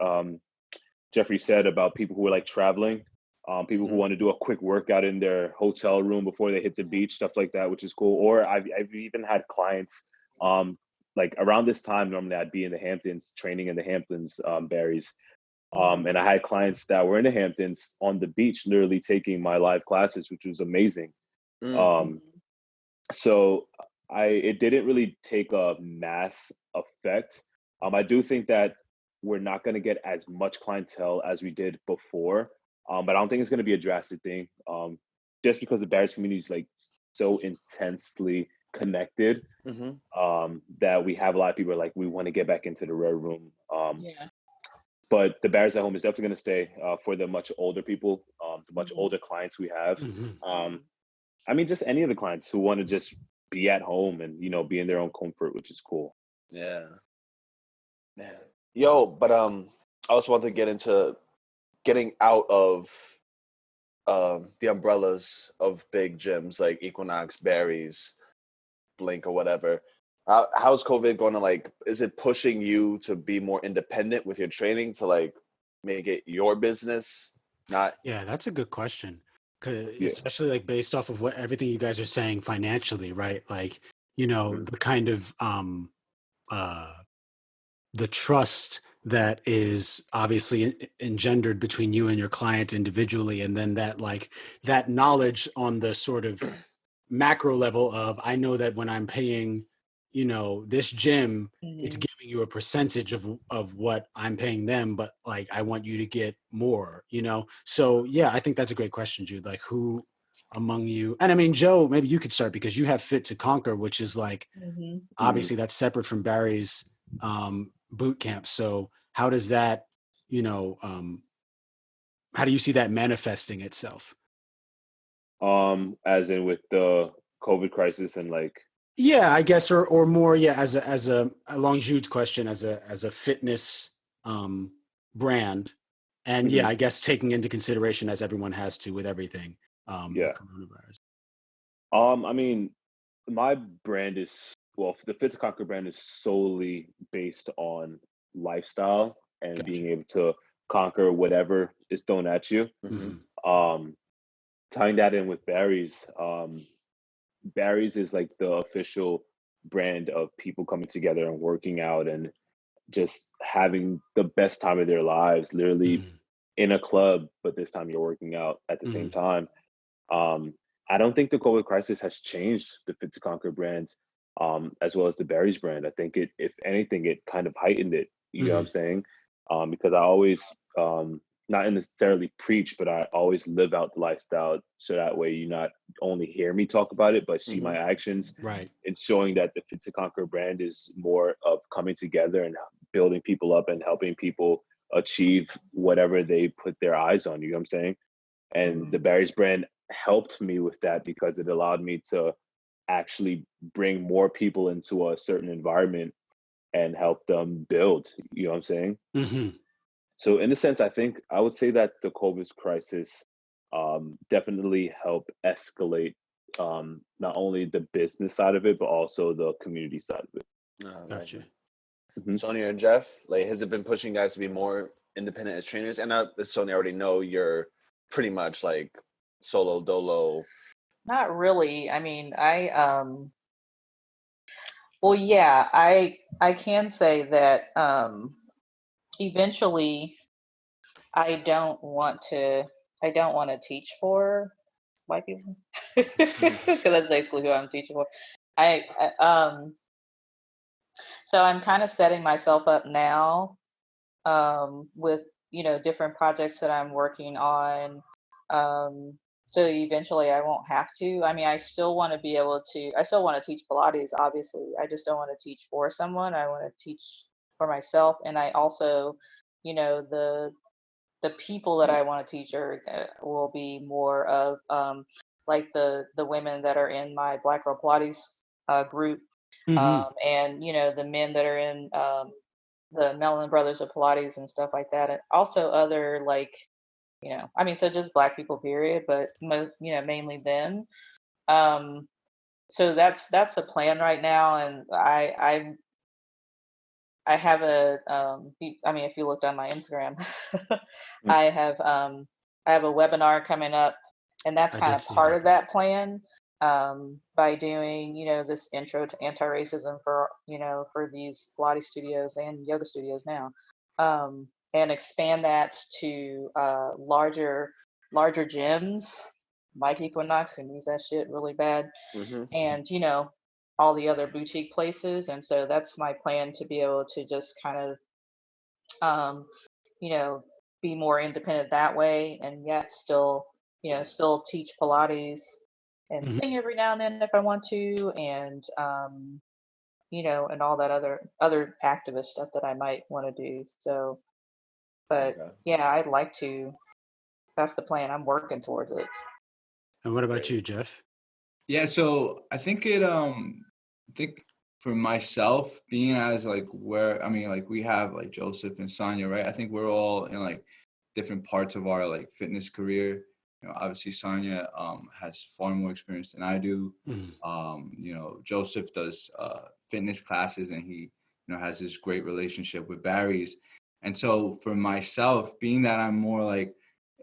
Jeffrey said about people who are like traveling, people who want to do a quick workout in their hotel room before they hit the beach, stuff like that, which is cool. Or I've even had clients like around this time, normally I'd be in the Hamptons, training in the Hamptons, Barry's. And I had clients that were in the Hamptons on the beach, literally taking my live classes, which was amazing. So it didn't really take a mass effect. I do think that we're not going to get as much clientele as we did before, but I don't think it's going to be a drastic thing. Just because the Barry's community is like so intensely connected, that we have a lot of people like, we want to get back into the red room. but the Barry's at Home is definitely going to stay for the much older people, the much older clients we have. I mean, just any of the clients who want to just be at home and, you know, be in their own comfort, which is cool. Yeah. Man. Yo, but I also want to get into getting out of the umbrellas of big gyms like Equinox, Barry's, Blink, or whatever. How's COVID going to, like, is it pushing you to be more independent with your training to, like, make it your business? Not. Yeah, that's a good question. 'Cause Yeah. especially like based off of what everything you guys are saying financially, right? Like, you know, the kind of uh the trust that is obviously engendered between you and your client individually, and then that like that knowledge on the sort of macro level of, I know that when I'm paying, you know, this gym, it's giving you a percentage of what I'm paying them, but like I want you to get more, you know. So yeah, I think that's a great question, Jude. Like, who among you, and I mean, Joe, maybe you could start, because you have Fit to Conquer, which is like obviously that's separate from Barry's boot camp. So how does that, you know, how do you see that manifesting itself? As in with the COVID crisis and like. Yeah, I guess, or more, yeah, as a along Jude's question, as a fitness brand, and yeah, I guess taking into consideration, as everyone has to with everything, with coronavirus. I mean, my brand is, well, the Fit to Conquer brand is solely based on lifestyle and being able to conquer whatever is thrown at you. Tying that in with Barry's, Barry's is like the official brand of people coming together and working out and just having the best time of their lives, literally in a club, but this time you're working out at the same time. I don't think the COVID crisis has changed the Fit to Conquer brands, as well as the Barry's brand. I think it, if anything, it kind of heightened it. You know what I'm saying? Because I always, not necessarily preach, but I always live out the lifestyle, so that way you not only hear me talk about it, but see my actions. Right. And showing that the Fit to Conquer brand is more of coming together and building people up and helping people achieve whatever they put their eyes on. You know what I'm saying? And the Barry's brand helped me with that, because it allowed me to actually bring more people into a certain environment and help them build. You know what I'm saying? So in a sense, I think I would say that the COVID crisis definitely helped escalate not only the business side of it, but also the community side of it. Gotcha. Sonja and Jeff, like, has it been pushing guys to be more independent as trainers? And Sonja, I already know you're pretty much like solo dolo. Not really. I mean, well, yeah, I can say that eventually I don't want to teach for white people, because that's basically who I'm teaching for. So I'm kind of setting myself up now with, you know, different projects that I'm working on. So eventually I won't have to. I mean, I still want to teach Pilates, obviously. I just don't want to teach for someone. I want to teach for myself. And I also, you know, the people that I want to teach will be more of like the women that are in my Black Girl Pilates group, and, you know, the men that are in the Mellon Brothers of Pilates and stuff like that, and also other, like, you know, I mean, so just Black people, period, but you know, mainly them. So that's the plan right now, and I have I mean, if you looked on my Instagram, I have a webinar coming up, and that's kind of part of that plan, by doing, you know, this intro to anti-racism for, you know, for these Pilates studios and yoga studios now, and expand that to larger gyms like Equinox, who needs that shit really bad, and, you know, all the other boutique places. And so that's my plan, to be able to just kind of you know, be more independent that way, and yet still, you know, still teach Pilates and sing every now and then if I want to, and you know, and all that other activist stuff that I might want to do. So But Okay. yeah, I'd like to. That's the plan. I'm working towards it. And what about you, Jeff? Yeah, so I think for myself, being as like where, I mean, like we have like Joseph and Sonja, right? I think we're all in like different parts of our like fitness career. You know, obviously Sonja has far more experience than I do. You know, Joseph does fitness classes, and he, you know, has this great relationship with Barry's. And so for myself, being that I'm more like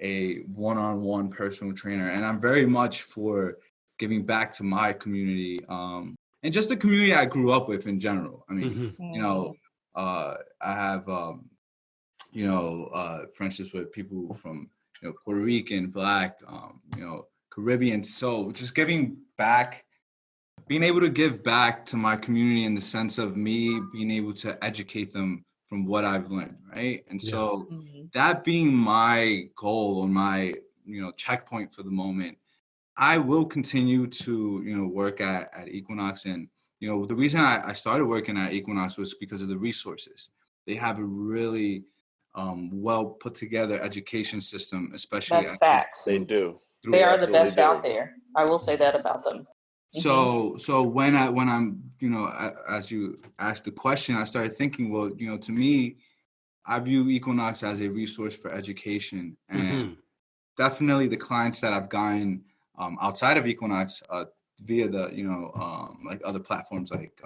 a one-on-one personal trainer, and I'm very much for giving back to my community, and just the community I grew up with in general. I mean, you know, I have, you know, friendships with people from, you know, Puerto Rican, Black, you know, Caribbean. So just giving back, being able to give back to my community in the sense of me being able to educate them from what I've learned, right? And so that being my goal or my, you know, checkpoint for the moment, I will continue to, you know, work at Equinox. And, you know, the reason I started working at Equinox was because of the resources. They have a really well put together education system, especially That's facts. They do. They are the absolutely best do. out there. I will say that about them. So when I'm, you know, as you asked the question, I started thinking, well, you know, to me, I view Equinox as a resource for education, and definitely the clients that I've gotten outside of Equinox via the, you know, like other platforms like,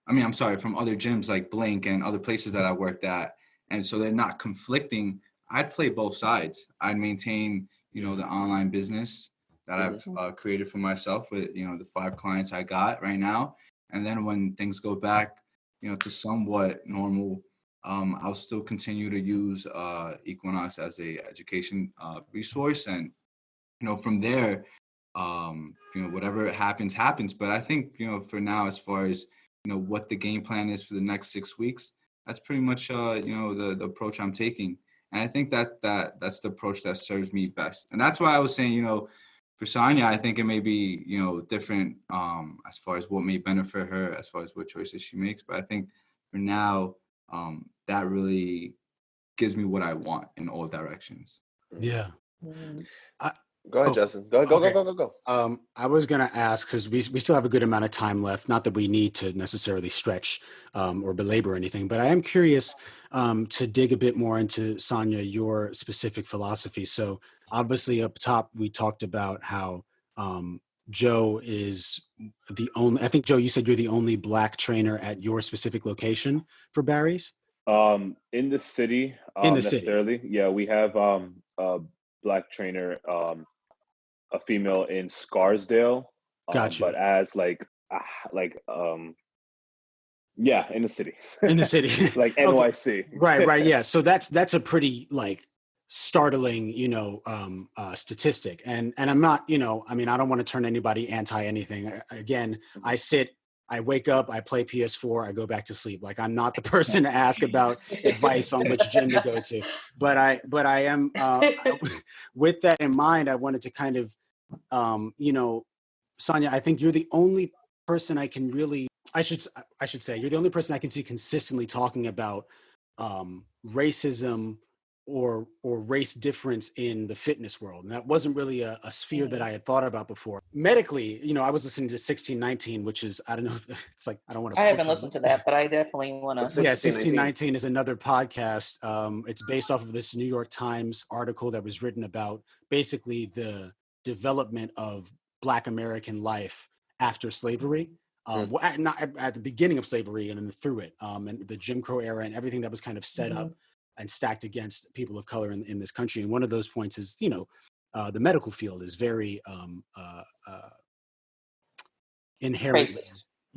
I mean, I'm sorry, from other gyms like Blink and other places that I worked at. And so they're not conflicting. I'd play both sides. I'd maintain, you know, the online business that I've created for myself with, you know, the 5 clients I got right now. And then when things go back, you know, to somewhat normal, I'll still continue to use Equinox as a education resource. And, you know, from there, you know, whatever happens. But I think, you know, for now, as far as, you know, what the game plan is for the next 6 weeks, that's pretty much, you know, the approach I'm taking. And I think that's the approach that serves me best. And that's why I was saying, you know, for Sonja, I think it may be, you know, different as far as what may benefit her, as far as what choices she makes. But I think for now, that really gives me what I want in all directions. Yeah. Go ahead, Justin. Go. I was going to ask, because we still have a good amount of time left, not that we need to necessarily stretch or belabor anything, but I am curious to dig a bit more into, Sonja, your specific philosophy. So obviously up top, we talked about how Joe is the only, I think, Joe, you said you're the only Black trainer at your specific location for Barry's? In the city, In the necessarily. city. Yeah, we have a Black trainer, a female in Scarsdale, Gotcha. but as yeah, in the city. In the city. Like Okay. NYC. Right. Yeah. So that's a pretty like startling, you know, statistic. And I'm not, you know, I mean, I don't want to turn anybody anti anything. Again, I wake up, I play PS4, I go back to sleep. Like, I'm not the person to ask about advice on which gym to go to. But I am, with that in mind, I wanted to kind of, you know, Sonja, I think you're the only person I can really, I should say, you're the only person I can see consistently talking about racism or race difference in the fitness world. And that wasn't really a sphere that I had thought about before. Medically, you know, I was listening to 1619, which is, I don't know, it's like, I don't want to. I haven't listened to that, but I definitely want to. Yeah, 1619 is another podcast. It's based off of this New York Times article that was written about basically the development of Black American life after slavery. Well, not at the beginning of slavery and then through it, and the Jim Crow era and everything that was kind of set up and stacked against people of color in this country. And one of those points is, you know, the medical field is very inherently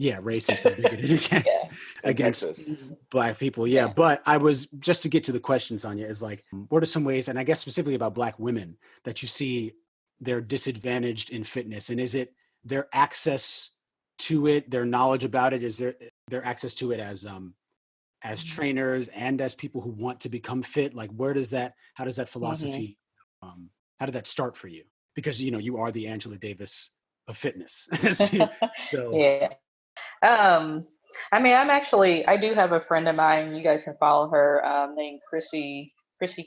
racist and bigoted against Black people. Yeah. But I was, just to get to the question, Sonja, is like, what are some ways, and I guess specifically about Black women, that you see they're disadvantaged in fitness? And is it their access to it, their knowledge about it? Is their access to it as trainers and as people who want to become fit? Like, how does that philosophy, how did that start for you? Because, you know, you are the Angela Davis of fitness. So. Yeah. I mean, I do have a friend of mine, you guys can follow her, named Chrissy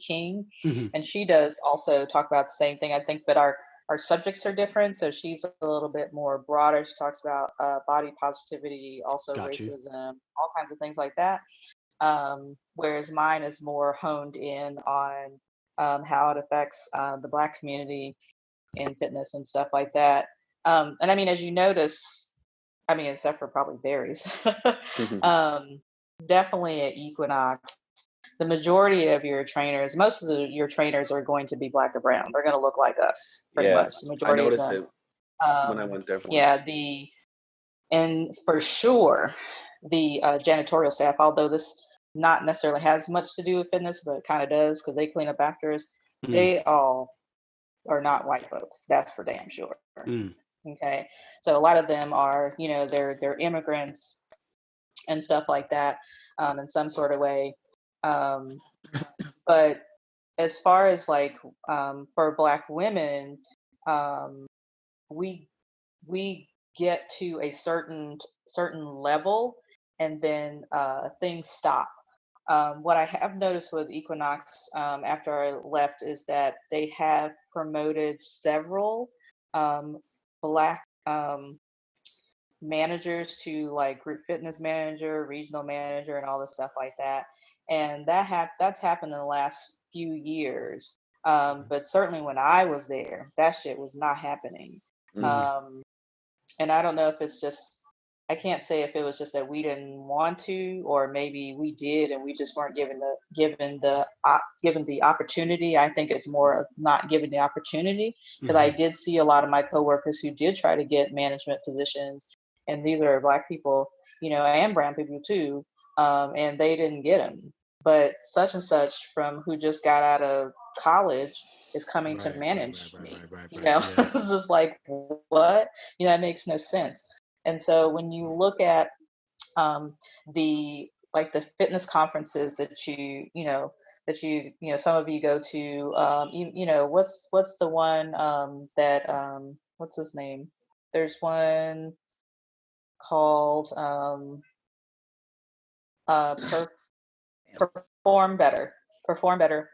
King, Mhm. and she does also talk about the same thing, I think, but our subjects are different. So she's a little bit more broader. She talks about body positivity, also Got you. racism, all kinds of things like that. Whereas mine is more honed in on how it affects the Black community in fitness and stuff like that. And I mean, as you notice, I mean, except for probably berries, um, definitely at Equinox, the majority of your trainers, most of your trainers are going to be Black or brown. They're going to look like us, pretty Yeah, much. The I majority of noticed them. it when I went there Yeah, once. and for sure, the janitorial staff, although this not necessarily has much to do with fitness, but it kind of does because they clean up after us. Mm, They all are not white folks. That's for damn sure. mm. Okay, so a lot of them are, they're immigrants and stuff like that, in some sort of way. Um, but as far as like for Black women, um, we we get to a certain level, and then things stop. What I have noticed with Equinox, after I left, is that they have promoted several um, Black managers to like group fitness manager, regional manager, and all this stuff like that. And that's happened in the last few years. But certainly when I was there, that shit was not happening. Mm. Um, and I don't know if it's just, I can't say if it was just that we didn't want to, or maybe we did and we just weren't given the opportunity. I think it's more of not given the opportunity, because I did see a lot of my coworkers who did try to get management positions, and these are Black people, and brown people too, and they didn't get them. But such and such from who just got out of college is coming to manage me. Right. Yeah. It's just like, what? It makes no sense. And so when you look at the the fitness conferences that some of you go to, what's the one that what's his name? There's one called per, Perform Better,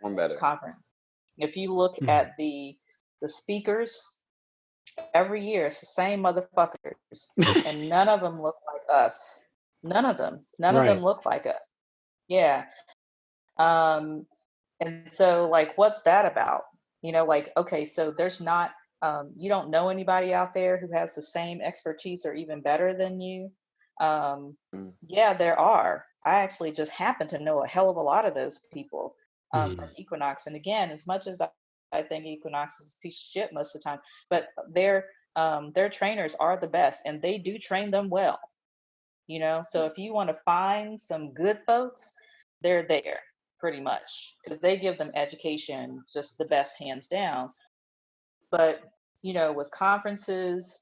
One better. conference. If you look at the speakers, every year it's the same motherfuckers, and none of them look like us. None of them. None of them Right. look like us. Yeah. Um, and so, like, what's that about? Okay, so there's not, you don't know anybody out there who has the same expertise or even better than you. Mm. Yeah, there are. I actually just happen to know a hell of a lot of those people from Equinox. And again, as much as I think Equinox is a piece of shit most of the time, but their trainers are the best, and they do train them well. So if you want to find some good folks, they're there pretty much, because they give them education just the best, hands down. But with conferences,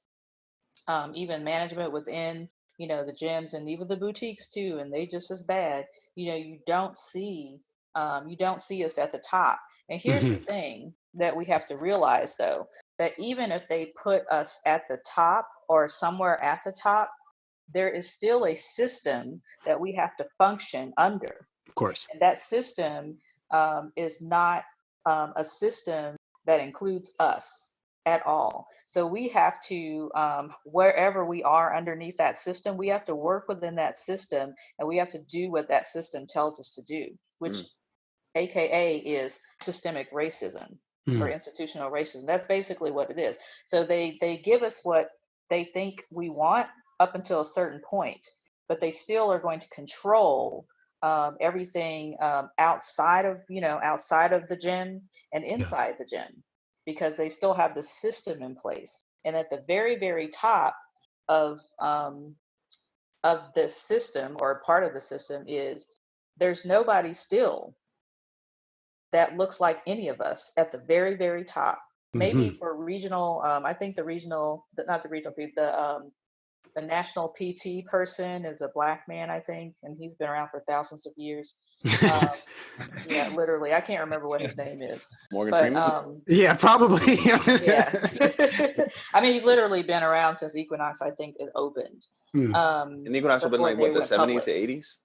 even management within the gyms and even the boutiques too, and they just as bad. You don't see us at the top. And here's the thing that we have to realize, though, that even if they put us at the top or somewhere at the top, there is still a system that we have to function under. Of course. And that system is not a system that includes us at all. So we have to, wherever we are underneath that system, we have to work within that system, and we have to do what that system tells us to do, which AKA is systemic racism or institutional racism. That's basically what it is. So they give us what they think we want up until a certain point, but they still are going to control everything outside of the gym and inside the gym, because they still have the system in place. And at the very, very top of this system, or part of the system, is there's nobody still that looks like any of us at the very, very top. Maybe for regional, I think not the regional people, the national PT person is a black man, I think, and he's been around for thousands of years. Yeah, literally, I can't remember what his name is. Morgan But Freeman? Yeah, probably. yeah. I mean, he's literally been around since Equinox, I think, it opened. And Equinox have been before like, they what, the went 70s public. to 80s?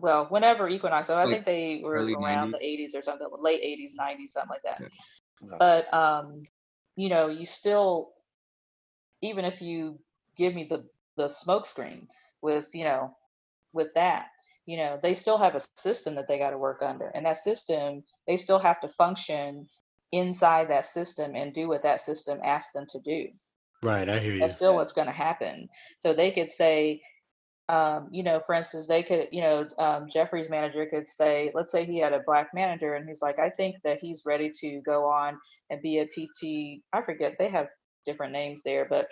Well, whenever Equinox, so I Like think they were early around 90s. the 80s or something, late 80s, 90s, something like that. Yeah. But you know, you still, even if you give me the smoke screen with, you know, with that, you know, they still have a system that they got to work under, and that system, they still have to function inside that system and do what that system asks them to do. Right, I hear you. That's still what's going to happen. So they could say, you know, for instance, they could, you know, Jeffrey's manager could say, let's say he had a black manager and he's like, I think that he's ready to go on and be a PT. I forget, they have different names there, but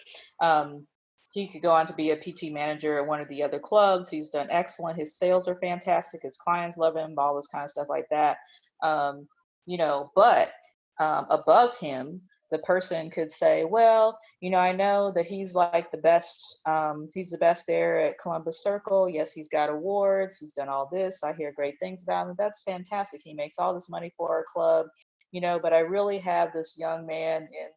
he could go on to be a PT manager at one of the other clubs. He's done excellent. His sales are fantastic. His clients love him, all this kind of stuff like that. You know, but above him, the person could say, well, you know, I know that he's like the best, he's the best there at Columbus Circle. Yes, he's got awards. He's done all this. I hear great things about him. That's fantastic. He makes all this money for our club, you know, but I really have this young man in,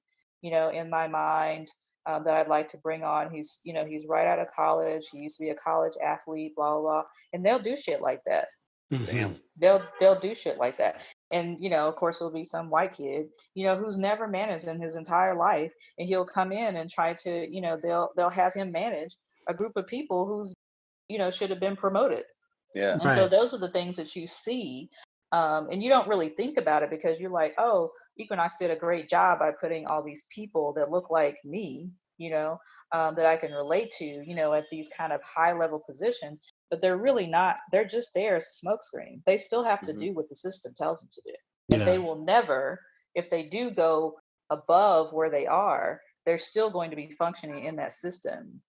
you know, in my mind that I'd like to bring on. He's, you know, he's right out of college. He used to be a college athlete, blah, blah, blah. And they'll do shit like that. Damn. They'll do shit like that. And, you know, of course, it'll be some white kid, you know, who's never managed in his entire life. And he'll come in and try to, you know, they'll have him manage a group of people who's, you know, should have been promoted. Yeah. And Right. so those are the things that you see. And you don't really think about it because you're like, oh, Equinox did a great job by putting all these people that look like me, you know, that I can relate to, you know, at these kind of high level positions. But they're really not, they're just there as a smokescreen. They still have to do what the system tells them to do. And Yeah. they will never, if they do go above where they are, they're still going to be functioning in that system.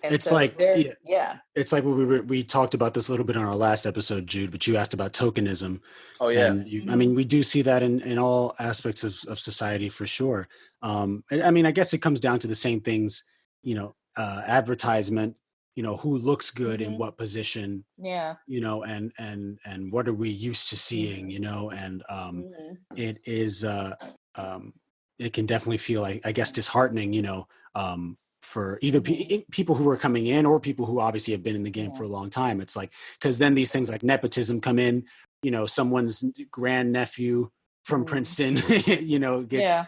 And It's so like, yeah. It's like we talked about this a little bit on our last episode, Jude, but you asked about tokenism. Oh, yeah. And I mean, we do see that in all aspects of society for sure. I mean, I guess it comes down to the same things, you know, advertisement, you know, who looks good in what position, Yeah. you know, and what are we used to seeing, you know, and it is, it can definitely feel like, I guess, disheartening, you know, for either people who are coming in or people who obviously have been in the game for a long time. It's like, because then these things like nepotism come in, you know, someone's grandnephew from Princeton, you know, gets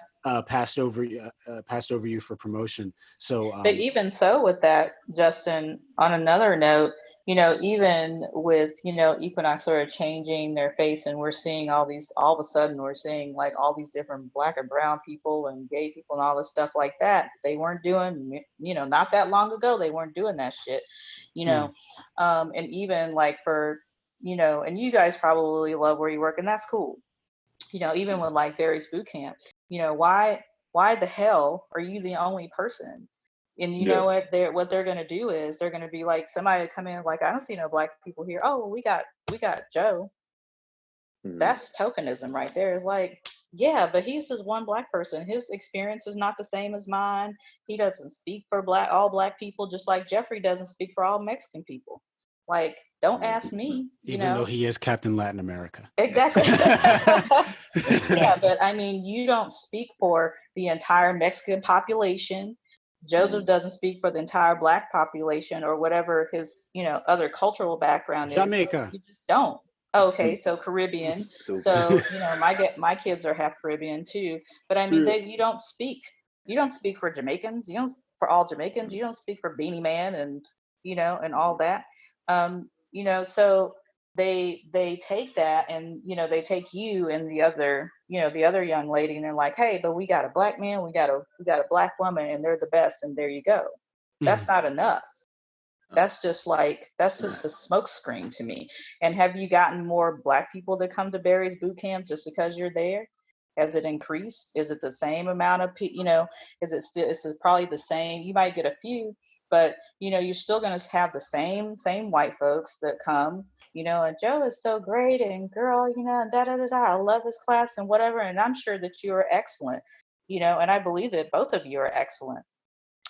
passed over you for promotion. So, but even so with that, Justin, on another note, you know, even with, you know, Equinox sort of changing their face and we're seeing all of a sudden we're seeing like all these different black and brown people and gay people and all this stuff like that. They weren't doing, you know, not that long ago, they weren't doing that shit, you know. And even like for, you know, and you guys probably love where you work and that's cool. You know, even with like Barry's boot camp, you know, why the hell are you the only person? And you know what they're gonna do is they're gonna be like, somebody come in like, I don't see no black people here. Oh, we got Joe. That's tokenism right there. It's like, yeah, but he's just one black person. His experience is not the same as mine. He doesn't speak for all black people, just like Jeffrey doesn't speak for all Mexican people. Like, don't ask me. Even though he is Captain Latin America. Exactly. Yeah, but I mean, you don't speak for the entire Mexican population. Joseph doesn't speak for the entire black population or whatever his, you know, other cultural background is. Jamaica. You just don't. Okay, so Caribbean. So, you know, my kids are half Caribbean too. But I mean, you don't speak for Jamaicans. You don't for all Jamaicans. You don't speak for Beanie Man and, you know, and all that. You know, so they take that and, you know, they take you and the other, you know, the other young lady and they're like, hey, but we got a black man, we got a black woman and they're the best and there you go. That's not enough. That's just a smoke screen to me. And have you gotten more black people that come to Barry's boot camp just because you're there? Has it increased? Is it the same amount of people, you know, is it probably the same? You might get a few, but, you know, you're still going to have the same white folks that come, you know, and Joe is so great and girl, you know, and I love his class and whatever. And I'm sure that you are excellent, you know, and I believe that both of you are excellent.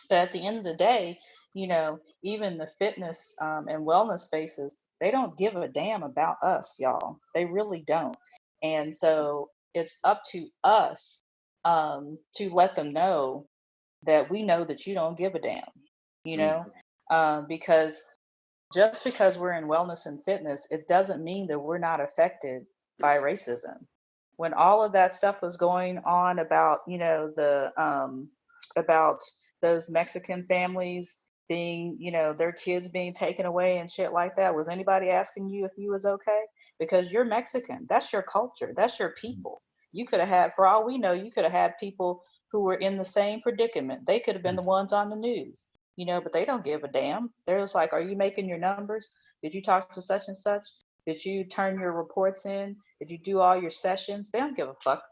But at the end of the day, even the fitness and wellness spaces, they don't give a damn about us, y'all. They really don't. And so it's up to us to let them know that we know that you don't give a damn, you know, because just because we're in wellness and fitness, it doesn't mean that we're not affected by racism. When all of that stuff was going on about, about those Mexican families being, their kids being taken away and shit like that, was anybody asking you if you was okay? Because you're Mexican. That's your culture. That's your people. You could have had, for all we know, you could have had people who were in the same predicament. They could have been the ones on the news, but they don't give a damn. They're just like, are you making your numbers? Did you talk to such and such? Did you turn your reports in? Did you do all your sessions? They don't give a fuck.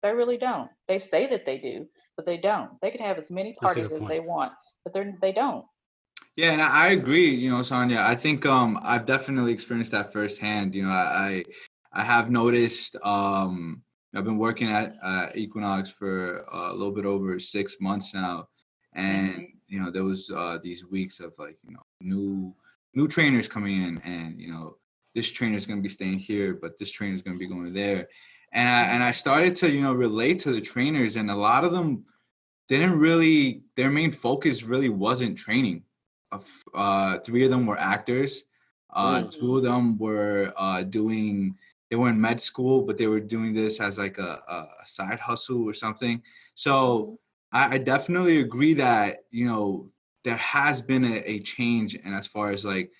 They really don't. They say that they do, but they don't. They can have as many That's a parties good as point. they want, but they don't. Yeah, and I agree, Sonja. I think I've definitely experienced that firsthand. I have noticed I've been working at Equinox for a little bit over 6 months now, and there was these weeks of like new trainers coming in, and this trainer is going to be staying here, but this trainer is going to be going there, and I started to relate to the trainers, and a lot of them didn't really, their main focus really wasn't training. 3 of them were actors. 2 of them were they were in med school, but they were doing this as like a side hustle or something. So I definitely agree that, there has been a change in as far as like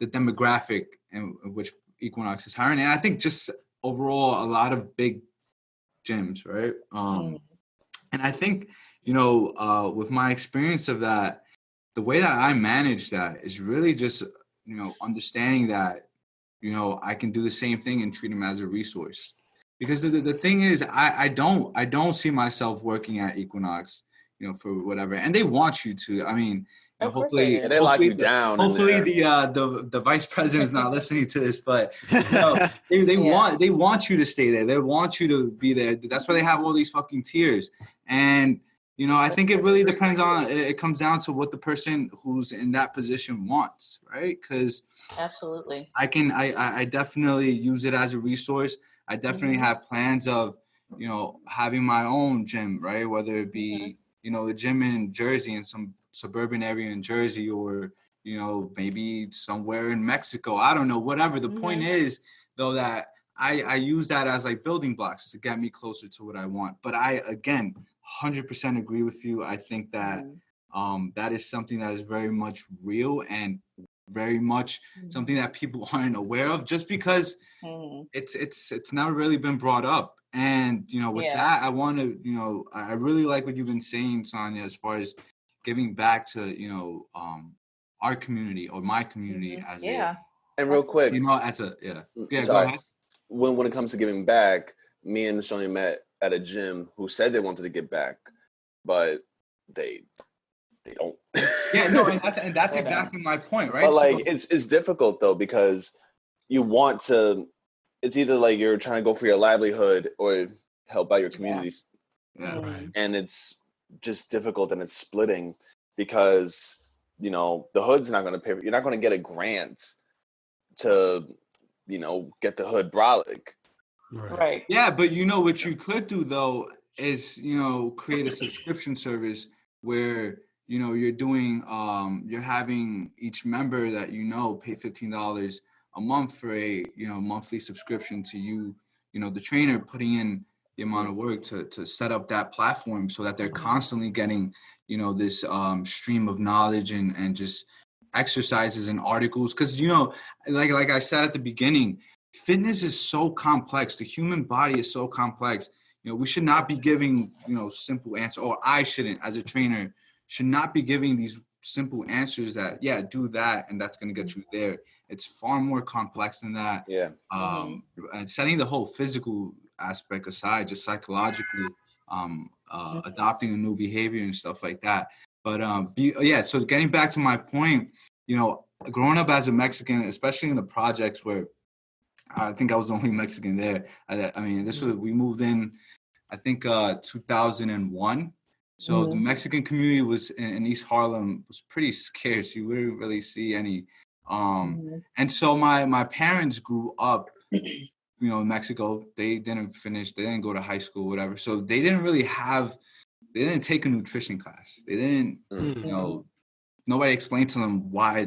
the demographic in which Equinox is hiring. And I think just overall, a lot of big gyms, right? And I think, with my experience of that, the way that I manage that is really just, understanding that, I can do the same thing and treat them as a resource. Because the thing is, I don't see myself working at Equinox, for whatever. And they want you to. I mean, hopefully, they lock you down. Hopefully, the vice president is not listening to this, but they want you to stay there. They want you to be there. That's why they have all these fucking tiers. And I think it really depends on. It comes down to what the person who's in that position wants, right? Because absolutely, I definitely use it as a resource. I definitely have plans of, having my own gym, right? Whether it be, a gym in Jersey, in some suburban area in Jersey, or, maybe somewhere in Mexico. I don't know, whatever. The point is, though, that I use that as like building blocks to get me closer to what I want. But I, again, 100% agree with you. I think that that is something that is very much real and very much something that people aren't aware of, just because it's never really been brought up. And with that, I want to I really like what you've been saying, Sonja, as far as giving back to our community or my community as a and real quick, as a go ahead. When it comes to giving back, me and Sonja met at a gym who said they wanted to give back, but they don't. and that's exactly my point, right? But like, it's difficult though, because you want to. It's either like you're trying to go for your livelihood or help out your communities, and it's just difficult, and it's splitting because the hood's not going to pay. You're not going to get a grant to get the hood Brolic. Right. Yeah, but what you could do though is create a subscription service where you're doing you're having each member that pay $15 a month for a monthly subscription to the trainer putting in the amount of work to set up that platform so that they're constantly getting this stream of knowledge and just exercises and articles, because like I said at the beginning, fitness is so complex. The human body is so complex. We should not be giving simple answers, or I shouldn't, as a trainer, should not be giving these simple answers that do that and that's going to get you there. It's far more complex than that. And setting the whole physical aspect aside, just psychologically, adopting a new behavior and stuff like that. But so getting back to my point, growing up as a Mexican, especially in the projects where I think I was the only Mexican there. I mean, we moved in, I think 2001. So the Mexican community was in East Harlem was pretty scarce. You wouldn't really see any. And so my parents grew up, in Mexico. They didn't finish. They didn't go to high school, whatever. So they didn't take a nutrition class. They didn't, nobody explained to them why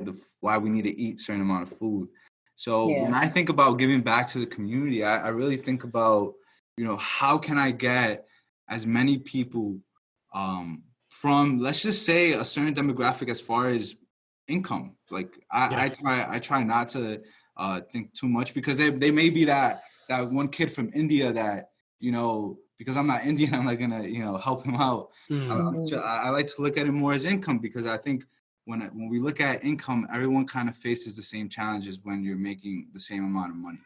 we need to eat a certain amount of food. So when I think about giving back to the community, I really think about, how can I get as many people from, let's just say, a certain demographic as far as income. Like I try not to think too much, because they may be that one kid from India that, because I'm not Indian, I'm not gonna, help him out. I like to look at it more as income, because I think when we look at income, everyone kind of faces the same challenges when you're making the same amount of money.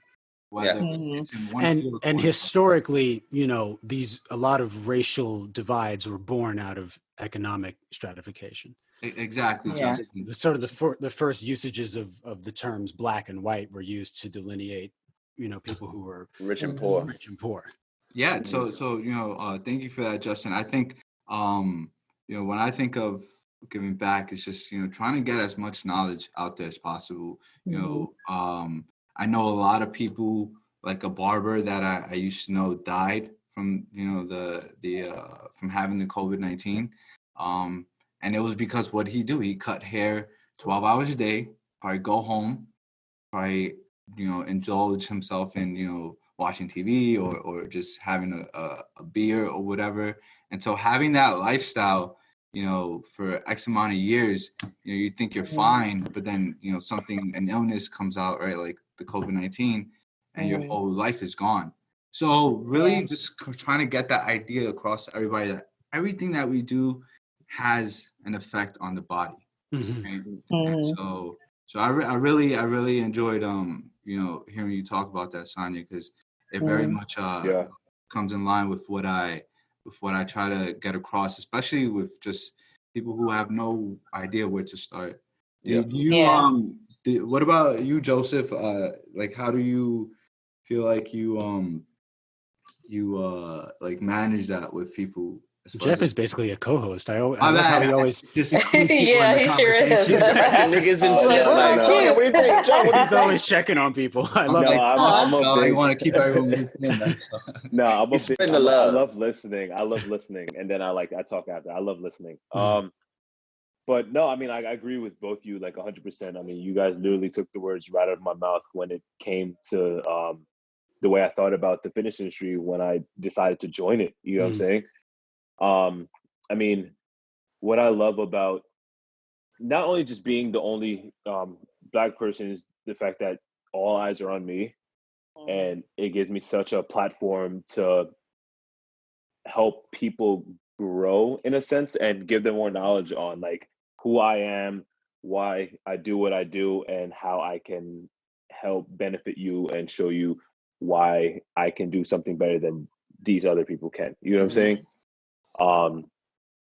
Whether it's in one field and or historically, a lot of racial divides were born out of economic stratification. Exactly. Yeah. Sort of the first usages of the terms black and white were used to delineate, people who were rich and poor. Yeah. So thank you for that, Justin. I think when I think of giving back, it's just trying to get as much knowledge out there as possible. I know a lot of people, like a barber that I used to know, died from from having the COVID-19, and it was because what he cut hair 12 hours a day, probably go home, probably indulge himself in watching TV or just having a beer or whatever. And so having that lifestyle, for X amount of years, you think you're fine, but then an illness comes out, right, like the COVID-19, and your whole life is gone. So really just trying to get that idea across to everybody that everything that we do has an effect on the body. Right? So I really enjoyed hearing you talk about that, Sonja, because it very much comes in line with what I try to get across, especially with just people who have no idea where to start. What about you, Joseph? Like, how do you feel like you like manage that with people? Jeff is basically a co-host. I love how he always includes people Yeah, in the he sure is. conversation. Niggas and shit. I'm like, Sonja, what do you think? John, what do you He's always checking on people. I love No, it. I'm a big. I want to keep everyone in that. So. No, I'm a big. spreading the I love. love listening. I love listening, and then I talk after. I love listening. But no, I mean, I agree with both you, like 100%. I mean, you guys literally took the words right out of my mouth when it came to the way I thought about the fitness industry when I decided to join it. You know what I'm saying? I mean, what I love about not only just being the only Black person is the fact that all eyes are on me, and it gives me such a platform to help people grow in a sense and give them more knowledge on like who I am, why I do what I do, and how I can help benefit you and show you why I can do something better than these other people can. You know what I'm saying?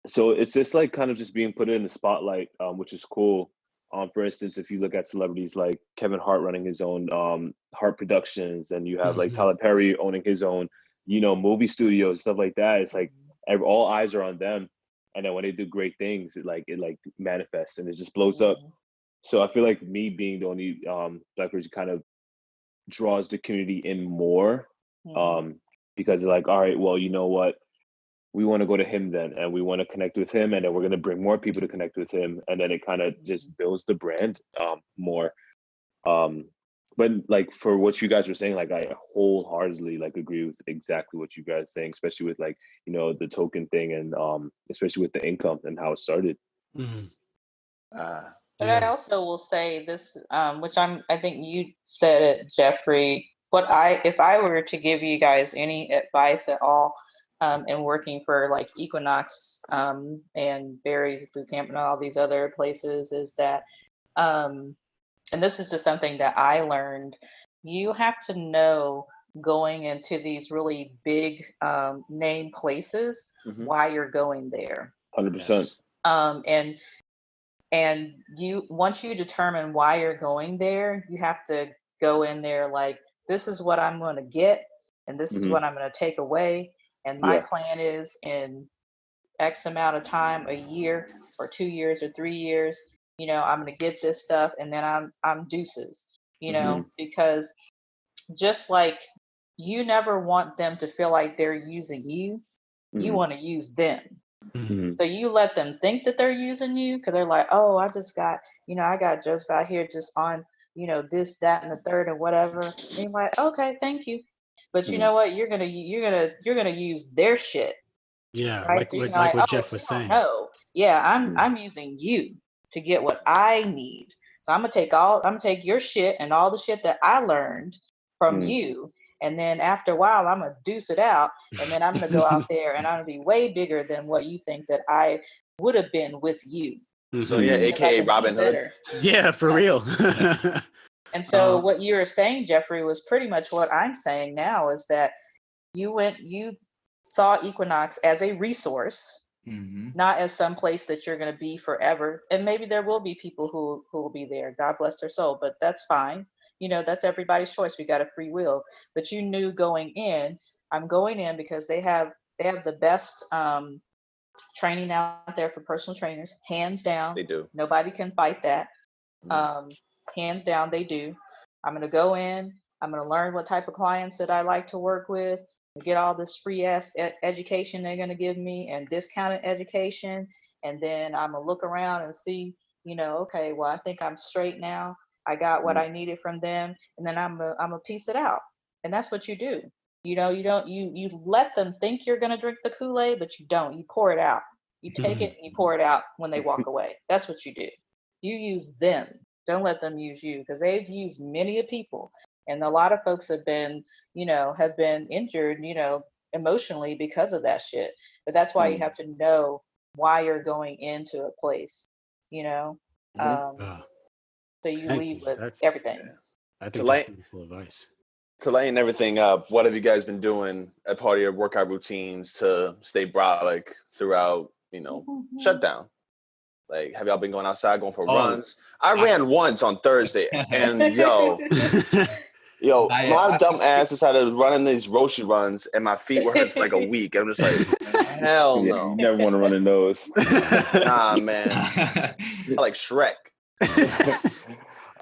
So it's just like kind of just being put in the spotlight, which is cool. For instance, if you look at celebrities like Kevin Hart running his own Hart Productions, and you have like Tyler Perry owning his own, movie studios, stuff like that. It's like all eyes are on them, and then when they do great things, it manifests and it just blows up. So I feel like me being the only Black person kind of draws the community in more, because it's like, all right, well, you know what? We want to go to him then, and we want to connect with him, and then we're going to bring more people to connect with him, and then it kind of just builds the brand more. But like for what you guys were saying, like I wholeheartedly like agree with exactly what you guys are saying, especially with like the token thing, and especially with the income and how it started. But I also will say this, which I think you said it, Jeffrey. If I were to give you guys any advice at all, in working for like Equinox and Barry's Bootcamp and all these other places, is that, and this is just something that I learned, you have to know going into these really big name places why you're going there. 100%. And you, once you determine why you're going there, you have to go in there like, this is what I'm going to get, and this is what I'm going to take away. And my plan is in X amount of time, a year or 2 years or 3 years, I'm going to get this stuff, and then I'm deuces, because just like you never want them to feel like they're using you, you want to use them. So you let them think that they're using you because they're like, oh, I just got, I got Joseph out here just on, this, that, and the third and whatever. And you're like, okay, thank you. But you know what? You're gonna use their shit. Yeah, Right? like So you're what oh, Jeff was saying. no. Yeah, I'm using you to get what I need. So I'm gonna take your shit and all the shit that I learned from you. And then after a while, I'm gonna deuce it out, and then I'm gonna go out there and I'm gonna be way bigger than what you think that I would have been with you. So yeah, aka Robin Hood. Yeah, for real. And so what you were saying, Jeffrey, was pretty much what I'm saying now, is that you saw Equinox as a resource, not as some place that you're going to be forever. And maybe there will be people who will be there. God bless their soul, but that's fine. That's everybody's choice. We got a free will. But you knew going in, I'm going in because they have the best training out there for personal trainers, hands down. They do. Nobody can fight that. Hands down, they do. I'm going to go in. I'm going to learn what type of clients that I like to work with, get all this free ass education they're going to give me and discounted education. And then I'm going to look around and see, okay, well, I think I'm straight now. I got what I needed from them. And then I'm a piece it out. And that's what you do. You let them think you're going to drink the Kool-Aid, but you don't. You pour it out. You take it and you pour it out when they walk away. That's what you do. You use them. Don't let them use you, because they've used many people. And a lot of folks have been injured, emotionally because of that shit. But that's why you have to know why you're going into a place, so you leave with everything. I think that's beautiful advice. To lighten everything up, what have you guys been doing as part of your workout routines to stay brolic throughout, shutdown? Like, have y'all been going outside, going for runs? I ran once on Thursday, and my dumb ass decided to run in these Roshi runs, and my feet were hurt for like a week. I'm just like, hell no. You never want to run in those. Nah, man. I like Shrek.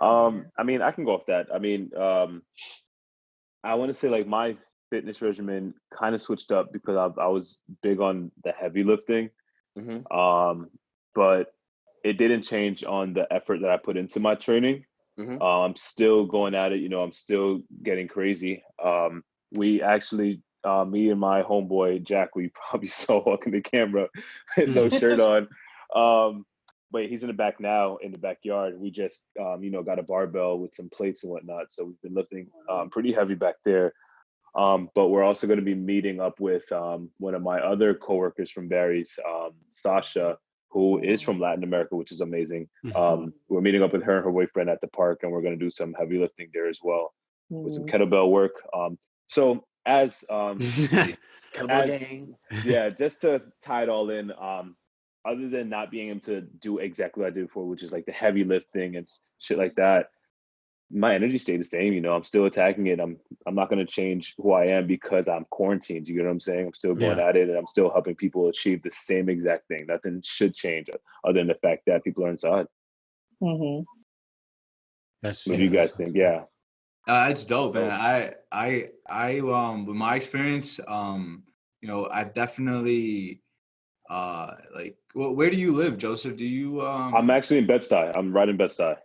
I mean, I can go off that. I mean, I want to say like my fitness regimen kind of switched up because I was big on the heavy lifting. But it didn't change on the effort that I put into my training. I'm still going at it. I'm still getting crazy. We actually, me and my homeboy, Jack, we probably saw walking the camera with no shirt on. But he's in the back now, in the backyard. We just, got a barbell with some plates and whatnot. So we've been lifting pretty heavy back there. But we're also going to be meeting up with one of my other coworkers from Barry's, Sasha, who is from Latin America, which is amazing. We're meeting up with her and her boyfriend at the park, and we're going to do some heavy lifting there as well with some kettlebell work. So as just to tie it all in, other than not being able to do exactly what I did before, which is like the heavy lifting and shit like that, my energy stayed the same. I'm still attacking it. I'm not going to change who I am because I'm quarantined. You get what I'm saying? I'm still going at it, and I'm still helping people achieve the same exact thing. Nothing should change other than the fact that people are inside. Mm-hmm. What do you guys think? Yeah. It's dope, man. I with my experience, I definitely like. Where do you live, Joseph? Do you? I'm actually in Bed-Stuy. I'm right in Bed-Stuy.